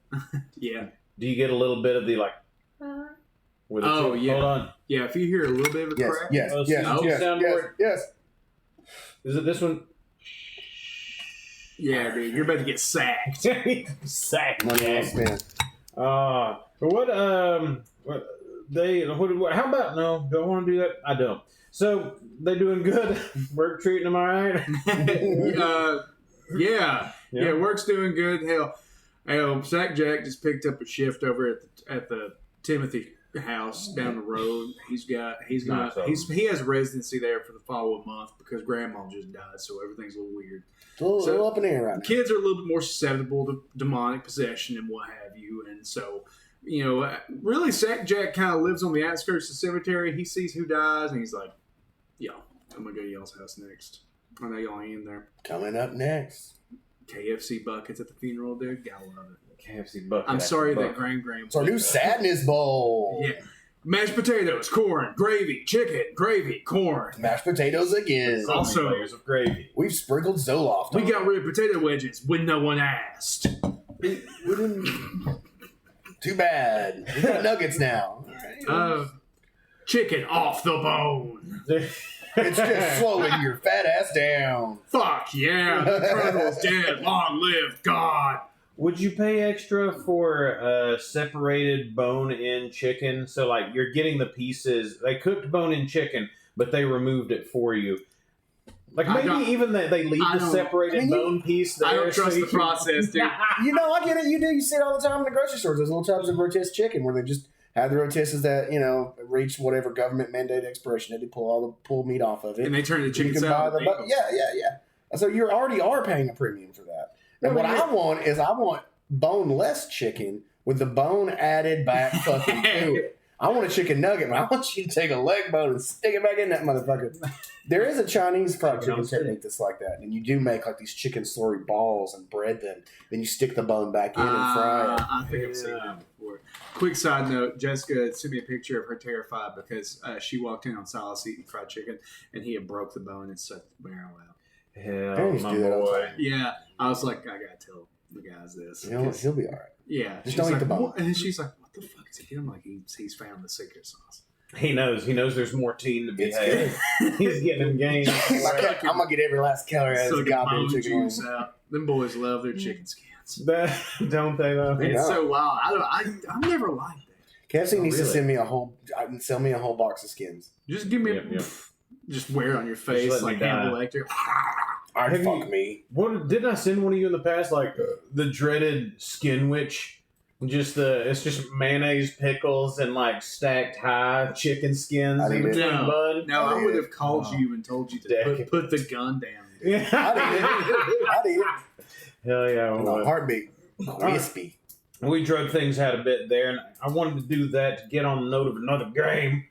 Speaker 3: Yeah.
Speaker 1: Do you get a little bit of the like? With the
Speaker 3: Oh, yeah.
Speaker 1: Hold on.
Speaker 3: Yeah, if you hear a little bit of a
Speaker 2: Yes,
Speaker 3: crack,
Speaker 2: yes,
Speaker 1: Oh,
Speaker 2: yes,
Speaker 1: so
Speaker 2: yes,
Speaker 1: soundboard.
Speaker 2: yes.
Speaker 1: Is it this one?
Speaker 3: yeah, dude, you're about to get sacked.
Speaker 1: Sack.
Speaker 2: Money well spent.
Speaker 1: How about no? Don't want to do that. I don't. So they doing good. Work treating them all right.
Speaker 3: Yeah, work's doing good. Hell, Sack Jack just picked up a shift over at the Timothy house down the road. He has residency there for the following month because Grandma just died, so everything's a little weird.
Speaker 2: It's a little up in the air right now.
Speaker 3: Kids are a little bit more susceptible to demonic possession and what have you, and so. Really, Sack Jack kind of lives on the outskirts of the cemetery. He sees who dies, and he's like, "Yo, I'm gonna go to y'all's house next. I know y'all ain't in there."
Speaker 2: Coming up next.
Speaker 3: KFC buckets at the funeral, dude. Gotta love it.
Speaker 1: KFC bucket.
Speaker 3: I'm sorry that Grand.
Speaker 2: It's our new sadness bowl.
Speaker 3: Yeah, mashed potatoes, corn, gravy, chicken, gravy, corn.
Speaker 2: Mashed potatoes again.
Speaker 1: So
Speaker 3: Also-
Speaker 1: many layers of gravy.
Speaker 2: We've sprinkled Zoloft.
Speaker 3: We
Speaker 2: on
Speaker 3: got rid of potato wedges when no one asked.
Speaker 2: it. We didn't. Too bad. We got nuggets now.
Speaker 3: Chicken off the bone.
Speaker 2: It's just slowing your fat ass down.
Speaker 3: Fuck yeah, the Colonel's dead. Long live God.
Speaker 1: Would you pay extra for separated bone-in chicken? So, like, you're getting the pieces. They cooked bone-in chicken, but they removed it for you. Like, maybe even they leave the separated bone piece there.
Speaker 3: I don't trust
Speaker 1: so
Speaker 3: the process, dude.
Speaker 2: You know, I get it. You do. You see it all the time in the grocery stores. Those little tubs of rotisserie chicken where they just have the rotisseries that, reach whatever government mandated expiration date. They pull all the pulled meat off of it.
Speaker 3: And they turn the
Speaker 2: You
Speaker 3: chicken
Speaker 2: can buy
Speaker 3: salad.
Speaker 2: the yeah. So you already are paying a premium for that. And what I want boneless chicken with the bone added back fucking to it. I want a chicken nugget, but I want you to take a leg bone and stick it back in that motherfucker. There is a Chinese fried chicken technique that's like that. And you do make like these chicken slurry balls and bread them. Then you stick the bone back in and fry it.
Speaker 3: I think I've seen that before. Quick side note, Jessica sent me a picture of her terrified because she walked in on Silas eating fried chicken and he had broke the bone and sucked the marrow out.
Speaker 1: Hell,
Speaker 2: Parents
Speaker 1: my
Speaker 2: do that all the
Speaker 1: boy.
Speaker 2: time.
Speaker 3: Yeah, I was like, I gotta tell the guys this.
Speaker 2: You know what? He'll be all right.
Speaker 3: Yeah,
Speaker 2: Just
Speaker 3: she's
Speaker 2: don't eat
Speaker 3: like,
Speaker 2: the bone.
Speaker 3: "What?" And she's like, what the fuck is he doing? Like he's found the secret sauce.
Speaker 1: He knows there's more teen to be
Speaker 2: It's
Speaker 1: had. He's getting them gains.
Speaker 2: I'm going to get every last calorie out of this
Speaker 3: Sucking
Speaker 2: goddamn
Speaker 3: bone
Speaker 2: chicken.
Speaker 3: juice out. Them boys love their chicken skins.
Speaker 1: Don't they though?
Speaker 2: Yeah.
Speaker 3: It's so wild. I'm never like that.
Speaker 2: KFC needs to
Speaker 1: really?
Speaker 2: send me sell me a whole box of skins.
Speaker 3: Just give me
Speaker 1: Yep.
Speaker 3: just wear it on your face
Speaker 1: let me
Speaker 3: like
Speaker 1: die.
Speaker 3: Hannibal Lecter.
Speaker 2: Alright,
Speaker 1: Have
Speaker 2: fuck
Speaker 1: you-
Speaker 2: me.
Speaker 1: What didn't I send one of you in the past? Like the dreaded skin witch. It's just mayonnaise, pickles, and like stacked high chicken skins
Speaker 2: I
Speaker 1: in
Speaker 2: need it.
Speaker 1: between bun.
Speaker 3: No, I would have called you and told you to
Speaker 1: Deck.
Speaker 3: put the gun down.
Speaker 1: Yeah.
Speaker 2: I did it.
Speaker 1: Hell yeah. I
Speaker 2: And
Speaker 1: would.
Speaker 2: a heartbeat. Crispy.
Speaker 1: We drug things out a bit there, and I wanted to do that to get on the note of another game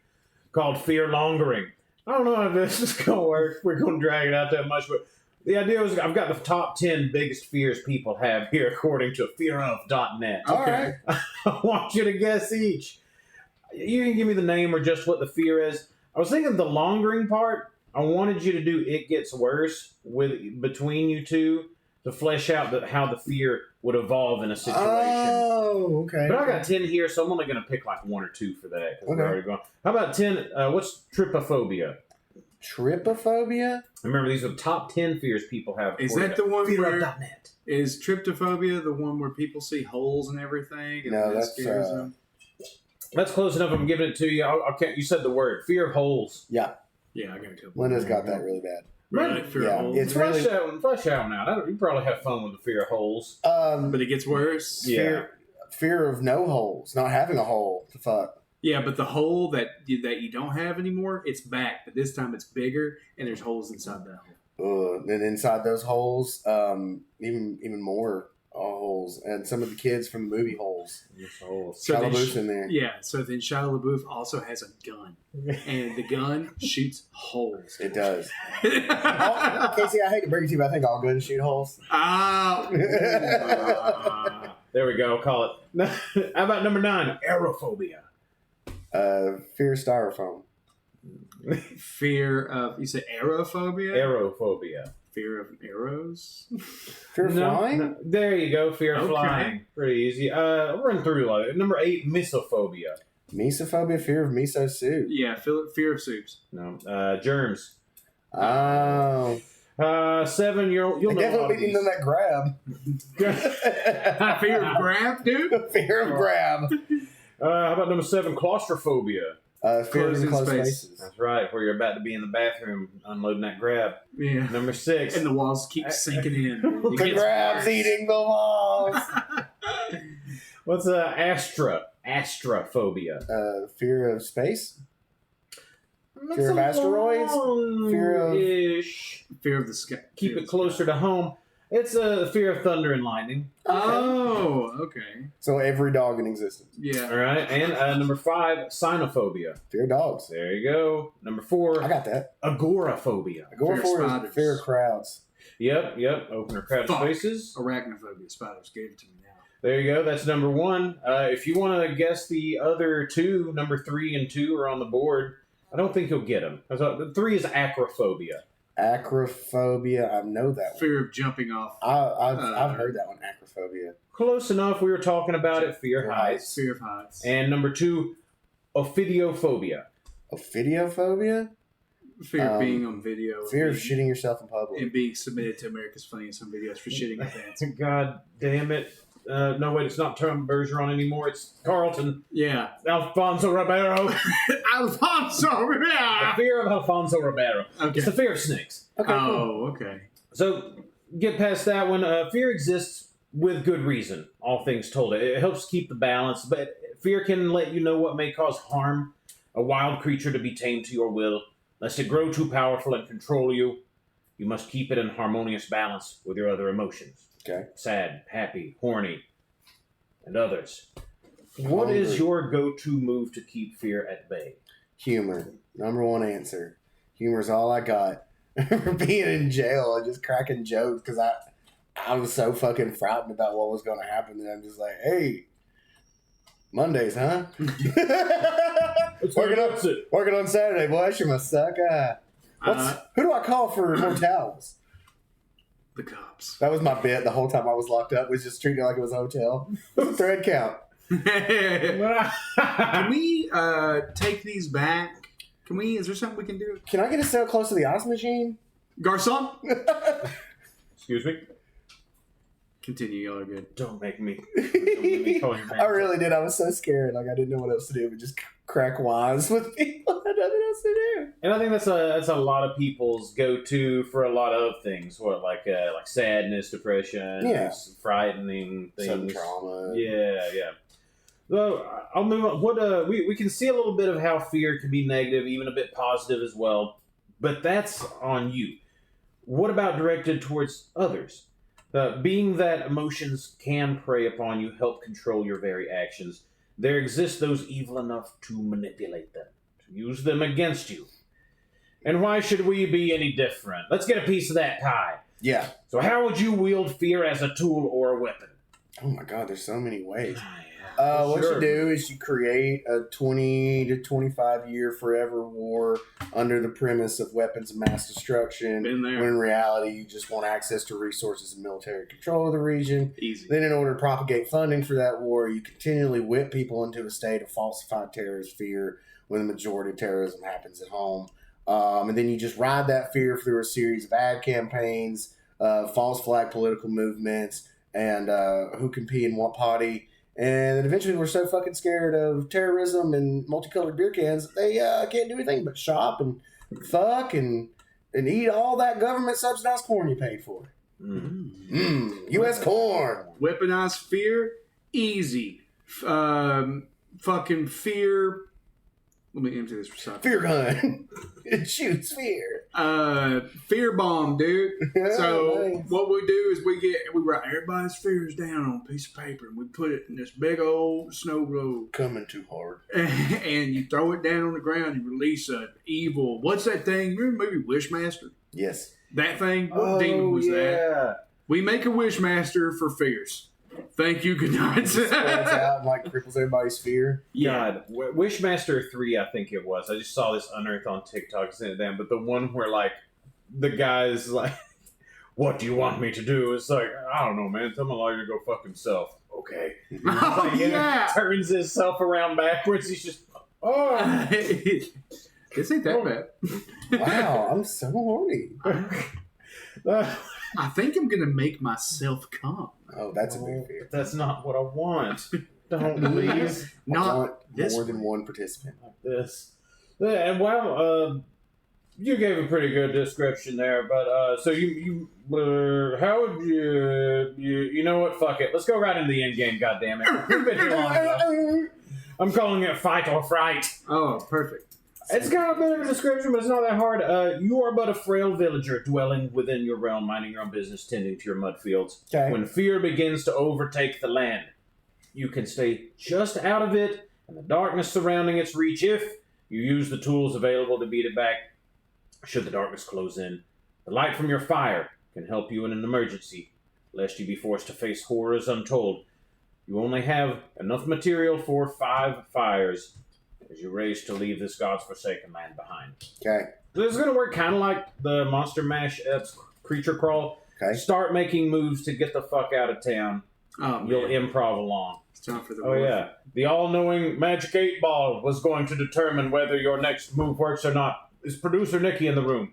Speaker 1: called Fear Longering. I don't know if this is going to work. We're going to drag it out that much, but the idea is I've got the top 10 biggest fears people have here according to fearof.net.
Speaker 2: All right.
Speaker 1: I want you to guess each. You can give me the name or just what the fear is. I was thinking the longering part, I wanted you to do it gets worse between you two to flesh out how the fear would evolve in a situation.
Speaker 2: Oh, okay.
Speaker 1: But I got 10 here, so I'm only going to pick like one or two for that. 'Cause we're
Speaker 2: Okay.
Speaker 1: already going. How about 10? What's trypophobia?
Speaker 2: Trypophobia?
Speaker 1: Remember, these are the top 10 fears people have.
Speaker 3: Is
Speaker 1: according
Speaker 3: that
Speaker 1: to
Speaker 3: the one where
Speaker 1: fearof.net.
Speaker 3: is tryptophobia the one where people see holes and everything? And
Speaker 2: No,
Speaker 3: that
Speaker 2: that's,
Speaker 3: scares them?
Speaker 1: That's close enough. I'm giving it to you. Okay, you said the word. Fear of holes.
Speaker 2: Yeah.
Speaker 3: Yeah, I got a couple.
Speaker 2: Linda's got that really bad.
Speaker 3: Really? Fear
Speaker 2: Yeah,
Speaker 3: of holes?
Speaker 2: it's really-
Speaker 1: Flesh out now. You probably have fun with the fear of holes.
Speaker 3: But it gets worse.
Speaker 1: Yeah.
Speaker 2: Fear of no holes, not having a hole to fuck.
Speaker 3: Yeah, but the hole that you don't have anymore, it's back, but this time it's bigger and there's holes inside that hole.
Speaker 2: And inside those holes, even more holes, and some of the kids from the movie Holes.
Speaker 1: Holes.
Speaker 3: So
Speaker 2: Shia
Speaker 3: then
Speaker 2: LaBeouf's in there.
Speaker 3: Yeah, so then Shia LaBeouf also has a gun, and the gun shoots holes.
Speaker 2: It does. Casey, I hate to bring it to you, but I think all guns shoot holes.
Speaker 3: Ah,
Speaker 1: There we go. Call it. How about number 9? Aerophobia.
Speaker 2: Fear of styrofoam.
Speaker 3: Fear of, you said aerophobia?
Speaker 1: Aerophobia.
Speaker 3: Fear of arrows?
Speaker 2: Fear of flying?
Speaker 1: No, there you go. Fear of
Speaker 3: Okay.
Speaker 1: flying. Pretty easy. I'll run through like number 8, misophobia.
Speaker 2: Mesophobia, fear of miso soup.
Speaker 3: Yeah, fear of soups.
Speaker 1: No. Germs.
Speaker 2: Oh.
Speaker 1: 7, you'll know a lot
Speaker 2: Definitely
Speaker 1: of
Speaker 2: didn't know that grab.
Speaker 3: Fear of grab, dude?
Speaker 2: Fear of grab.
Speaker 1: How about number 7, claustrophobia?
Speaker 2: Fear of
Speaker 3: Closed
Speaker 2: enclosed
Speaker 3: space.
Speaker 2: spaces.
Speaker 1: That's right, where you're about to be in the bathroom unloading that grab.
Speaker 3: Yeah.
Speaker 1: Number 6,
Speaker 3: And the walls keep sinking in. It
Speaker 2: The
Speaker 3: gets
Speaker 2: grab's
Speaker 3: worse.
Speaker 2: eating the walls.
Speaker 1: what's astrophobia?
Speaker 2: Fear of space. Fear of asteroids? Fear of-
Speaker 1: ish.
Speaker 3: Fear of the sky.
Speaker 1: Keep
Speaker 3: Fear
Speaker 1: it
Speaker 3: of
Speaker 1: closer
Speaker 3: the
Speaker 1: to home. It's a fear of thunder and lightning.
Speaker 3: sky. Oh, okay.
Speaker 2: So every dog in existence.
Speaker 3: Yeah.
Speaker 1: All right, and number 5, cynophobia.
Speaker 2: Fear of dogs.
Speaker 1: There you go. Number 4,
Speaker 2: I got that.
Speaker 1: agoraphobia.
Speaker 2: I go
Speaker 3: Fear of
Speaker 2: for is
Speaker 3: spiders.
Speaker 2: fear of crowds.
Speaker 1: Yep. Open or crowded
Speaker 3: Fuck.
Speaker 1: spaces.
Speaker 3: Arachnophobia. Spiders gave it to me now.
Speaker 1: There you go. That's number 1. If you want to guess the other 2, number 3 and 2 are on the board. I don't think you'll get them. 3 is acrophobia.
Speaker 2: Acrophobia. I know that one.
Speaker 3: Fear of jumping off.
Speaker 2: I've heard that one. Acrophobia.
Speaker 1: Close enough. We were talking about it. Fear of heights.
Speaker 3: Fear of heights.
Speaker 1: And number 2, ophidiophobia.
Speaker 2: Ophidiophobia.
Speaker 3: Fear of being on video.
Speaker 2: Fear of
Speaker 3: being-
Speaker 2: shitting yourself in public.
Speaker 3: And being submitted to America's Funniest Home Videos for shitting your pants.
Speaker 1: God damn it. No, wait, it's not Tom Bergeron anymore. It's Carlton.
Speaker 3: Yeah.
Speaker 1: Alfonso Ribeiro.
Speaker 3: Alfonso
Speaker 1: The
Speaker 3: Rivera!
Speaker 1: fear of Alfonso Ribeiro.
Speaker 3: Okay.
Speaker 1: It's the fear of snakes.
Speaker 2: Okay, cool.
Speaker 3: Oh, okay.
Speaker 1: So, get past that one. Fear exists with good reason, all things told. It helps keep the balance, but fear can let you know what may cause harm, a wild creature to be tamed to your will. Lest it grow too powerful and control you, you must keep it in harmonious balance with your other emotions.
Speaker 2: Okay.
Speaker 1: Sad, happy, horny, and others. What is
Speaker 2: Hungry.
Speaker 1: your go-to move to keep fear at bay?
Speaker 2: Humor. Number 1 answer. Humor's all I got. For being in jail and just cracking jokes because I was so fucking frightened about what was going to happen. And I'm just like, hey, Mondays, huh? working on Saturday, boy. That sure must suck. Who do I call for more towels?
Speaker 3: The cops.
Speaker 2: That was my bit the whole time I was locked up. Was just treating it like it was a hotel. What's the thread count?
Speaker 3: Can we take these back? Is there something we can do?
Speaker 2: Can I get a cell close to the ice machine?
Speaker 3: Garcon?
Speaker 1: Excuse me?
Speaker 3: Continue, y'all are good.
Speaker 1: Don't make me call your
Speaker 2: I really did. I was so scared. Like I didn't know what else to do, but just crack wise with people. I had nothing else to do.
Speaker 1: And I think that's a lot of people's go-to for a lot of things. What, like sadness, depression,
Speaker 2: Yeah.
Speaker 1: frightening
Speaker 2: Some
Speaker 1: things.
Speaker 2: trauma.
Speaker 1: Yeah. So I'll move on. What we can see a little bit of how fear can be negative, even a bit positive as well. But that's on you. What about directed towards others? Being that emotions can prey upon you, help control your very actions, there exist those evil enough to manipulate them, to use them against you. And why should we be any different? Let's get a piece of that pie.
Speaker 2: Yeah.
Speaker 1: So how would you wield fear as a tool or a weapon?
Speaker 2: Oh my God, there's so many ways.
Speaker 1: For
Speaker 2: What
Speaker 1: sure.
Speaker 2: you do is you create a 20 to 25 year forever war under the premise of weapons of mass destruction.
Speaker 3: Been there.
Speaker 2: When in reality, you just want access to resources and military control of the region.
Speaker 3: Easy.
Speaker 2: Then, in order to propagate funding for that war, you continually whip people into a state of falsified terrorist fear when the majority of terrorism happens at home. And then you just ride that fear through a series of ad campaigns, false flag political movements, and who can pee in what potty. And then eventually we're so fucking scared of terrorism and multicolored beer cans that they can't do anything but shop and fuck and eat all that government subsidized corn you paid for. U.S. corn.
Speaker 3: Weaponized fear? Easy. Fucking fear. Let me empty this recycle.
Speaker 2: Fear gun. It shoots fear.
Speaker 3: Fear bomb, dude. So
Speaker 2: Nice.
Speaker 3: what we do is we write everybody's fears down on a piece of paper and we put it in this big old snow globe
Speaker 2: Coming too hard.
Speaker 3: and you throw it down on the ground and release a evil. What's that thing? Remember the movie Wishmaster?
Speaker 2: Yes.
Speaker 3: That thing? What demon was that?
Speaker 1: Yeah.
Speaker 3: We make a Wishmaster for fears. Thank you, good night.
Speaker 2: Spreads out and like cripples everybody's fear.
Speaker 1: God, Wishmaster 3, I think it was. I just saw this unearthed on TikTok, sent it down, but the one where like the guy's like, "What do you want me to do?" It's like, I don't know, man. Tell my lawyer to go fuck himself. Okay.
Speaker 3: Oh, yeah.
Speaker 1: Turns himself around backwards. He's just, oh.
Speaker 3: This ain't that bad.
Speaker 2: Wow, I'm so horny.
Speaker 3: I think I'm gonna make myself come.
Speaker 2: Oh, that's a big fear.
Speaker 1: That's not what I want. Don't please.
Speaker 2: I
Speaker 3: Not
Speaker 2: want
Speaker 3: this
Speaker 2: more than one participant.
Speaker 1: Like this. Yeah, and well, you gave a pretty good description there, but so you how would you know what? Fuck it. Let's go right into the end game. Goddamn it. We've been here long enough. I'm calling it fight or fright.
Speaker 3: Oh, perfect.
Speaker 1: It's got a bit of a description, but it's not that hard. You are but a frail villager dwelling within your realm, minding your own business, tending to your mud fields.
Speaker 2: Okay.
Speaker 1: When fear begins to overtake the land, you can stay just out of it and the darkness surrounding its reach if you use the tools available to beat it back. Should the darkness close in, the light from your fire can help you in an emergency, lest you be forced to face horrors untold. You only have enough material for 5 fires as you race to leave this god's forsaken land behind.
Speaker 2: Okay.
Speaker 1: This is going to work kind of like the Monster Mash Creature Crawl.
Speaker 2: Okay.
Speaker 1: Start making moves to get the fuck out of town.
Speaker 3: Oh,
Speaker 1: You'll
Speaker 3: man.
Speaker 1: improv along.
Speaker 3: It's time for the
Speaker 1: Oh, yeah. The all-knowing Magic 8 Ball was going to determine whether your next move works or not. Is producer Nikki in the room?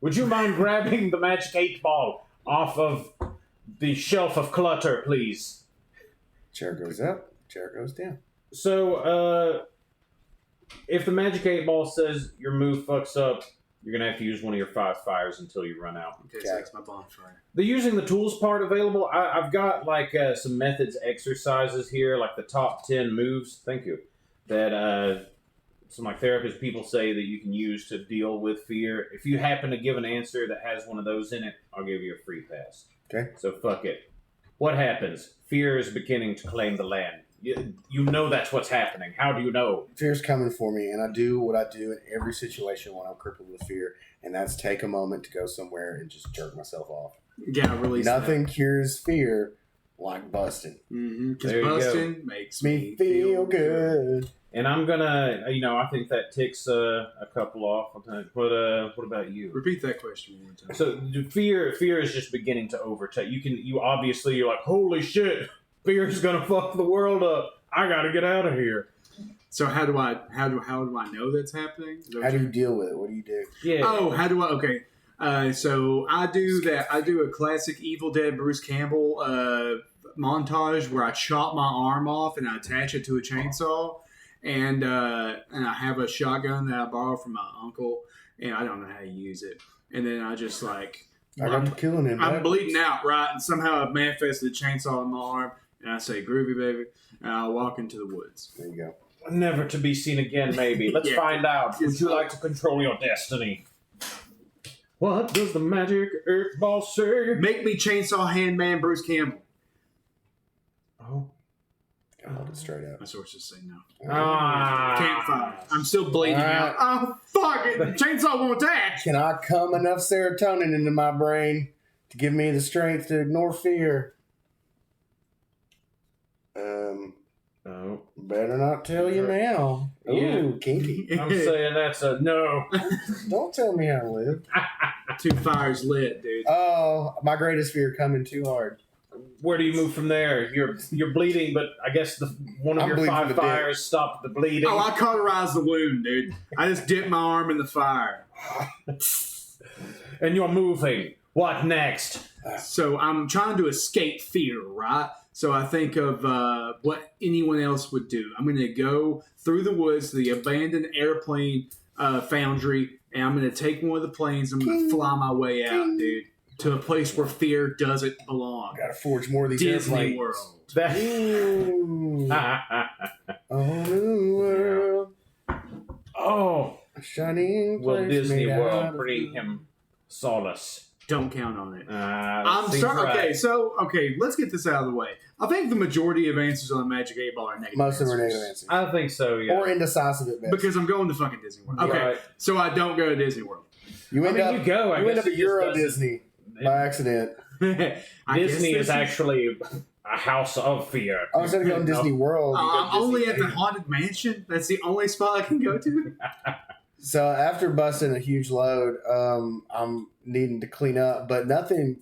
Speaker 1: Would you mind grabbing the Magic 8 Ball off of the shelf of clutter, please?
Speaker 2: Chair goes up, chair goes down.
Speaker 1: So, if the Magic 8 Ball says your move fucks up, you're going to have to use one of your 5 fires until you run out.
Speaker 3: Okay, so that's my bonfire.
Speaker 1: The using the tools part available, I've got like some methods exercises here, like the top 10 moves, thank you, that some like therapist people say that you can use to deal with fear. If you happen to give an answer that has one of those in it, I'll give you a free pass.
Speaker 2: Okay.
Speaker 1: So fuck it. What happens? Fear is beginning to claim the land. You know that's what's happening. How do you know?
Speaker 2: Fear's coming for me, and I do what I do in every situation when I'm crippled with fear, and that's take a moment to go somewhere and just jerk myself off.
Speaker 3: Yeah, release
Speaker 2: Nothing cures fear like busting.
Speaker 3: Because
Speaker 1: There you go.
Speaker 3: busting makes
Speaker 2: Me feel good.
Speaker 1: And I'm gonna, I think that ticks a couple off. What about you?
Speaker 3: Repeat that question one more time.
Speaker 1: So fear is just beginning to overtake. You're like, holy shit, fear is gonna fuck the world up. I gotta get out of here.
Speaker 3: So how do I know that's happening?
Speaker 2: How do you deal with it? What do you do?
Speaker 1: Yeah.
Speaker 3: Oh, how do I? Okay. So I do that. I do a classic Evil Dead Bruce Campbell montage where I chop my arm off and I attach it to a chainsaw, and I have a shotgun that I borrowed from my uncle, and I don't know how to use it. And then I just like
Speaker 2: I got to killing him.
Speaker 3: I'm bleeding out, right? And somehow I've manifested a chainsaw in my arm, and I say, "Groovy, baby," and I walk into the woods.
Speaker 2: There you go.
Speaker 1: Never to be seen again, maybe. Let's
Speaker 3: Yeah.
Speaker 1: find out. Would you like to control your destiny? What does the magic earth ball say?
Speaker 3: Make me chainsaw handman Bruce Campbell.
Speaker 1: Oh.
Speaker 2: Hold it straight up.
Speaker 3: My sources say no.
Speaker 1: Ah.
Speaker 3: Campfire. I'm still bleeding
Speaker 2: Alright.
Speaker 3: out. Oh, fuck it. The chainsaw won't attach.
Speaker 2: Can I come enough serotonin into my brain to give me the strength to ignore fear?
Speaker 1: Oh.
Speaker 2: Better not tell you now.
Speaker 1: Yeah.
Speaker 2: Ooh, kinky.
Speaker 1: I'm saying that's a no.
Speaker 2: Don't tell me how to live.
Speaker 3: 2 fires lit, dude.
Speaker 2: Oh, my greatest fear coming too hard.
Speaker 1: Where do you move from there? You're bleeding, but I guess one of
Speaker 2: I'm
Speaker 1: your
Speaker 2: bleeding
Speaker 1: 5
Speaker 2: to death.
Speaker 1: fires stopped the bleeding.
Speaker 3: Oh, I cauterized the wound, dude. I just dipped my arm in the fire.
Speaker 1: And you're moving. What next?
Speaker 3: So I'm trying to escape fear, right? So I think of what anyone else would do. I'm going to go through the woods to the abandoned airplane foundry, and I'm going to take one of the planes. I'm going to fly my way out, dude, to a place where fear doesn't belong.
Speaker 2: Gotta forge more of these
Speaker 3: Disney
Speaker 2: airplanes.
Speaker 3: World.
Speaker 2: Ooh. Oh, new world.
Speaker 1: Oh,
Speaker 2: Shining
Speaker 1: will
Speaker 2: place
Speaker 1: Disney
Speaker 2: made out
Speaker 1: World
Speaker 2: of
Speaker 1: bring
Speaker 2: blue.
Speaker 1: him solace?
Speaker 3: Don't count on it.
Speaker 1: I'm
Speaker 3: sorry. Okay, let's get this out of the way. I think the majority of answers on the Magic 8 Ball are negative.
Speaker 2: Most of them are
Speaker 3: answers.
Speaker 2: negative answers.
Speaker 1: I think so, yeah.
Speaker 2: Or indecisive at best.
Speaker 3: Because I'm going to fucking Disney World. Okay,
Speaker 1: Right.
Speaker 3: so I don't go to Disney World.
Speaker 2: you end up,
Speaker 1: you go. I
Speaker 2: you end
Speaker 1: guess
Speaker 2: up
Speaker 1: it
Speaker 2: at
Speaker 1: just
Speaker 2: Euro
Speaker 1: doesn't-
Speaker 2: Disney by accident.
Speaker 3: I
Speaker 1: Disney
Speaker 3: guess
Speaker 1: is actually a house of fear.
Speaker 2: I was going to go to Disney World.
Speaker 3: I'm only at the
Speaker 2: Disney.
Speaker 3: Haunted Mansion. That's the only spot I can go to.
Speaker 2: So after busting a huge load, I'm needing to clean up, but nothing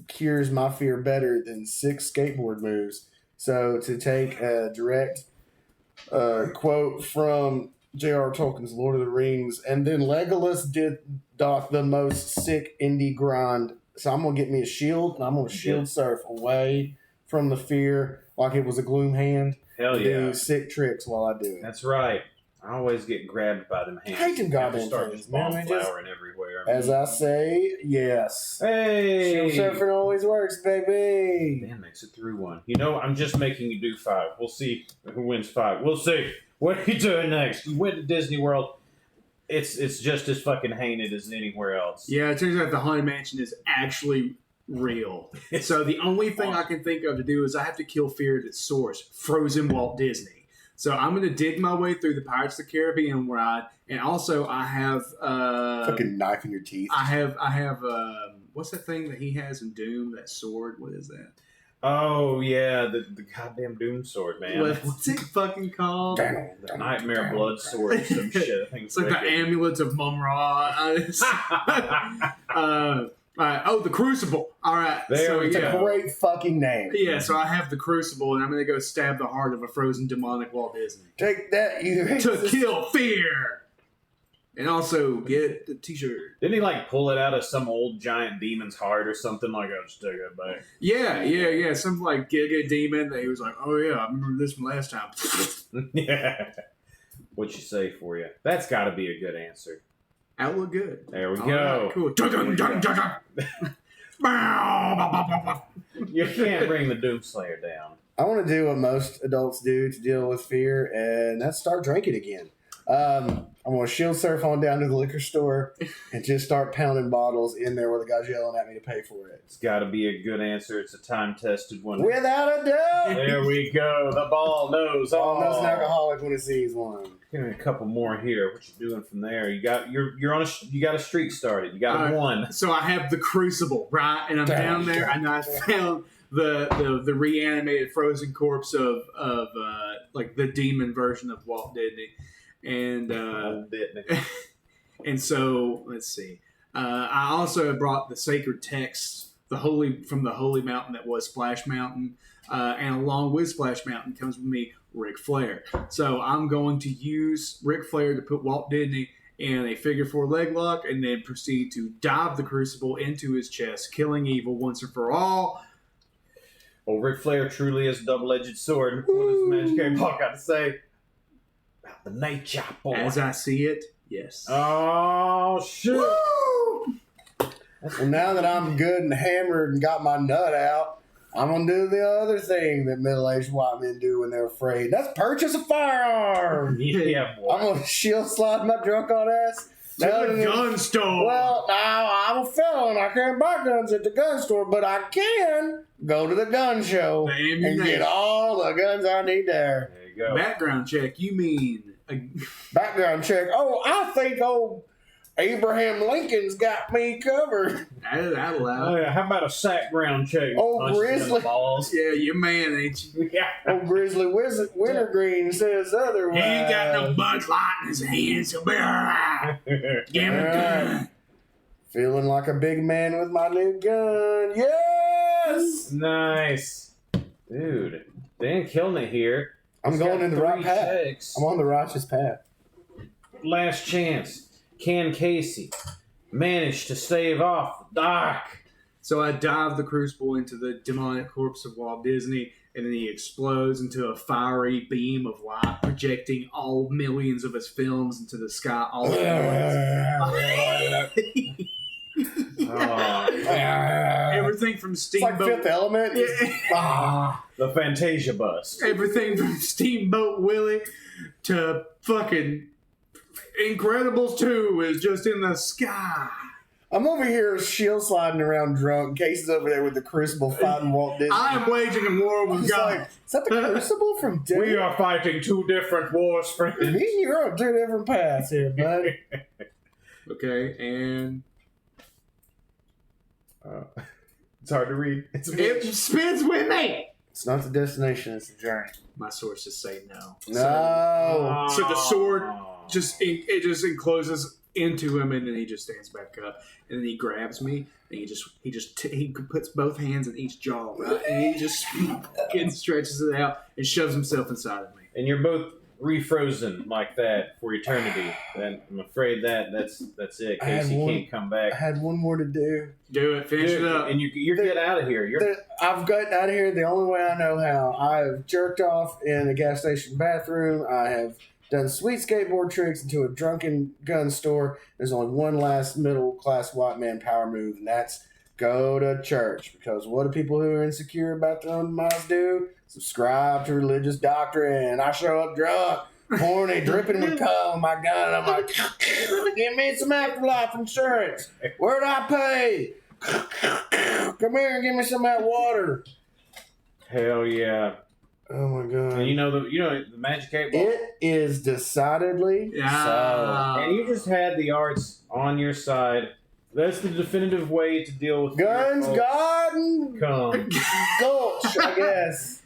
Speaker 2: cures my fear better than 6 skateboard moves. So to take a direct quote from J.R. Tolkien's Lord of the Rings, and then Legolas doth the most sick indie grind. So I'm gonna get me a shield, and I'm gonna shield surf away from the fear like it was a gloom hand.
Speaker 1: Hell yeah.
Speaker 2: Do sick tricks while I do it.
Speaker 1: That's right. I always get grabbed by them hands.
Speaker 2: I hate them goddamn
Speaker 1: start
Speaker 2: things,
Speaker 1: just
Speaker 2: man.
Speaker 1: bomb
Speaker 2: They just-
Speaker 1: flowering everywhere.
Speaker 2: As I say, yes.
Speaker 1: Hey!
Speaker 2: Shield surfing always works, baby.
Speaker 1: Dan makes it through one. You know, I'm just making you do 5. We'll see who wins 5. We'll see. What are you doing next? You went to Disney World. It's just as fucking hated as anywhere else.
Speaker 3: Yeah, it turns out the Haunted Mansion is actually real. So the only thing I can think of to do is I have to kill fear at its source, frozen Walt Disney. So I'm going to dig my way through the Pirates of the Caribbean ride, and also I have
Speaker 2: Fucking knife in your teeth.
Speaker 3: I have what's that thing that he has in Doom? That sword? What is that?
Speaker 1: Oh, yeah, the goddamn Doom Sword, man.
Speaker 3: What's it fucking called?
Speaker 1: The Nightmare Blood Sword or some shit. I think
Speaker 3: It's like the Amulet of Mum-Ra. The Crucible. All right.
Speaker 1: There
Speaker 3: so,
Speaker 1: we
Speaker 2: It's
Speaker 1: go.
Speaker 2: a great fucking name.
Speaker 3: Yeah, so I have the Crucible, and I'm going to go stab the heart of a frozen demonic Walt Disney.
Speaker 2: Take that, you
Speaker 3: To kill fear! And also get the t-shirt.
Speaker 1: Didn't he, like, pull it out of some old giant demon's heart or something? Like, I'll just take it back.
Speaker 3: Yeah. Some, like, Giga demon that he was like, oh, yeah, I remember this from last time.
Speaker 1: Yeah. What you say for you? That's got to be a good answer.
Speaker 3: That look good.
Speaker 1: There we
Speaker 3: All
Speaker 1: go.
Speaker 3: right, cool. Dun, dun, dun, dun.
Speaker 1: You can't bring the Doomslayer down.
Speaker 2: I want to do what most adults do to deal with fear, and that's start drinking again. I'm going to shield surf on down to the liquor store and just start pounding bottles in there where the guy's yelling at me to pay for it.
Speaker 1: It's got to be a good answer. It's a time-tested one.
Speaker 2: Without a doubt!
Speaker 1: There we go. The ball knows
Speaker 2: All
Speaker 1: all.
Speaker 2: knows an alcoholic when it sees one.
Speaker 1: Give me a couple more here. What you doing from there? You got you're on you got a streak started. You got one.
Speaker 3: So I have the Crucible, right? And I'm down there, and I found the reanimated frozen corpse of like the demon version of Walt Disney, and and so let's see. I also brought the sacred text, from the holy mountain that was Splash Mountain, and along with Splash Mountain comes with me Ric Flair. So I'm going to use Ric Flair to put Walt Disney in a figure 4 leg lock, and then proceed to dive the Crucible into his chest, killing evil once and for all.
Speaker 1: Well, Ric Flair truly is a double-edged sword. What does Magic Harry Potter got to say about the nature boy?
Speaker 3: As I see it, yes.
Speaker 1: Oh shit!
Speaker 2: Well, now that I'm good and hammered and got my nut out, I'm going to do the other thing that middle-aged white men do when they're afraid. That's purchase a firearm.
Speaker 1: Yeah, boy.
Speaker 2: I'm going to shield slide my drunk on ass.
Speaker 3: To the gun store.
Speaker 2: Well, now I'm a felon. I can't buy guns at the gun store, but I can go to the gun show and get all the guns I need there.
Speaker 1: There you go.
Speaker 3: Background check. You mean
Speaker 2: Background check. Oh, I think old Abraham Lincoln's got me covered.
Speaker 3: that'll
Speaker 1: Oh
Speaker 3: allow.
Speaker 1: yeah, how about a sack ground check?
Speaker 2: Oh,
Speaker 1: Punches in the
Speaker 2: Grizzly.
Speaker 1: balls.
Speaker 3: Yeah, you're man, ain't you?
Speaker 1: Yeah.
Speaker 2: Old Grizzly Wintergreen says otherwise.
Speaker 3: He ain't got no Bud Light in his hands. He'll be all right. Give him a gun.
Speaker 2: Feeling like a big man with my new gun. Yes!
Speaker 1: Nice, dude. Dan killing it here.
Speaker 2: I'm
Speaker 1: He's
Speaker 2: going
Speaker 1: got
Speaker 2: in the right
Speaker 1: 3
Speaker 2: path.
Speaker 1: checks.
Speaker 2: I'm on the righteous path.
Speaker 1: Last chance. Can Casey manage to stave off the dark?
Speaker 3: So I dive the Crucible into the demonic corpse of Walt Disney, and then he explodes into a fiery beam of light, projecting all millions of his films into the sky all at once. Everything from
Speaker 2: It's like
Speaker 3: Steamboat.
Speaker 2: Fifth Element.
Speaker 1: The Fantasia bus.
Speaker 3: Everything from Steamboat Willie to fucking Incredibles 2 is just in the sky.
Speaker 2: I'm over here shield sliding around drunk. Casey's over there with the Crucible fighting Walt Disney.
Speaker 3: I am waging a war with
Speaker 2: He's
Speaker 3: God.
Speaker 2: like, is that the Crucible from Disney?
Speaker 1: We are fighting 2 different wars, friends.
Speaker 2: Me and you are on 2 different paths here, bud.
Speaker 3: Okay, and
Speaker 1: It's hard to read. It's
Speaker 3: it spins with me.
Speaker 2: It's not the destination, it's the journey.
Speaker 3: My sources say no.
Speaker 2: No.
Speaker 3: So the sword it just encloses into him, and then he just stands back up, and then he grabs me, and he puts both hands in each jaw, right, and he just fucking stretches it out and shoves himself inside of me.
Speaker 1: And you're both refrozen like that for eternity. And I'm afraid that's it. Casey can't come back.
Speaker 2: I had one more to do.
Speaker 3: Do it. Finish it up.
Speaker 1: And you're get out of here.
Speaker 2: I've gotten out of here the only way I know how. I have jerked off in a gas station bathroom. I have done sweet skateboard tricks into a drunken gun store. There's only one last middle-class white man power move, and that's go to church. Because what do people who are insecure about their own demise do? Subscribe to religious doctrine. I show up drunk, horny, dripping with cum, my gun, and I'm like, give me some afterlife insurance. Where'd I pay? Come here and give me some of that water.
Speaker 1: Hell yeah.
Speaker 2: Oh my god.
Speaker 1: And you know the magic 8 ball?
Speaker 2: It is decidedly so.
Speaker 1: And you just had the arts on your side. That's the definitive way to deal with
Speaker 2: Guns, God, and
Speaker 1: cum.
Speaker 2: gulch, I guess.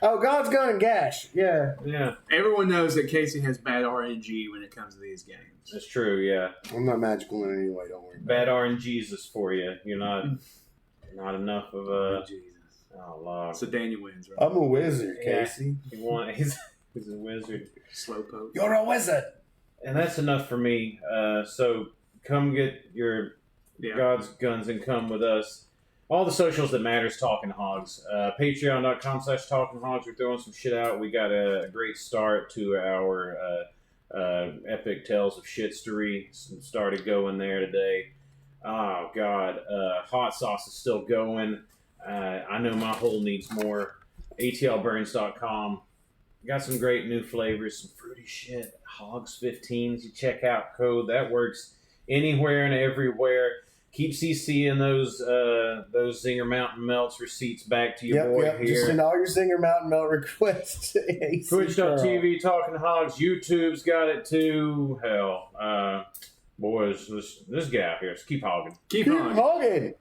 Speaker 2: Oh, God's gun and gash. Yeah.
Speaker 1: Yeah.
Speaker 3: Everyone knows that Casey has bad RNG when it comes to these games.
Speaker 1: That's true, yeah.
Speaker 2: I'm not magical in any way, don't worry.
Speaker 1: Bad RNG's for you. You're not enough of a...
Speaker 3: Jesus.
Speaker 1: Oh, Lord.
Speaker 3: So Daniel wins, right?
Speaker 2: I'm a wizard, Casey.
Speaker 1: He's a wizard.
Speaker 3: Slowpoke.
Speaker 2: You're a wizard.
Speaker 1: And that's enough for me. So come get your God's guns and come with us. All the socials that matters, Talking Hogs. Patreon.com/Talking Hogs. We're throwing some shit out. We got a great start to our epic tales of shitstery. Started going there today. Oh, God. Hot sauce is still going. I know my hole needs more. ATLburns.com. Got some great new flavors, some fruity shit. Hogs 15s. You check out code. That works anywhere and everywhere. Keep CC and those Zinger Mountain Melts receipts back to your boy here.
Speaker 2: Just send all your Zinger Mountain Melt requests to AC
Speaker 1: Twitch.tv, Talking Hogs. YouTube's got it too. Hell, boys, this guy here. Let's keep hogging.
Speaker 3: Keep on.
Speaker 2: Hogging.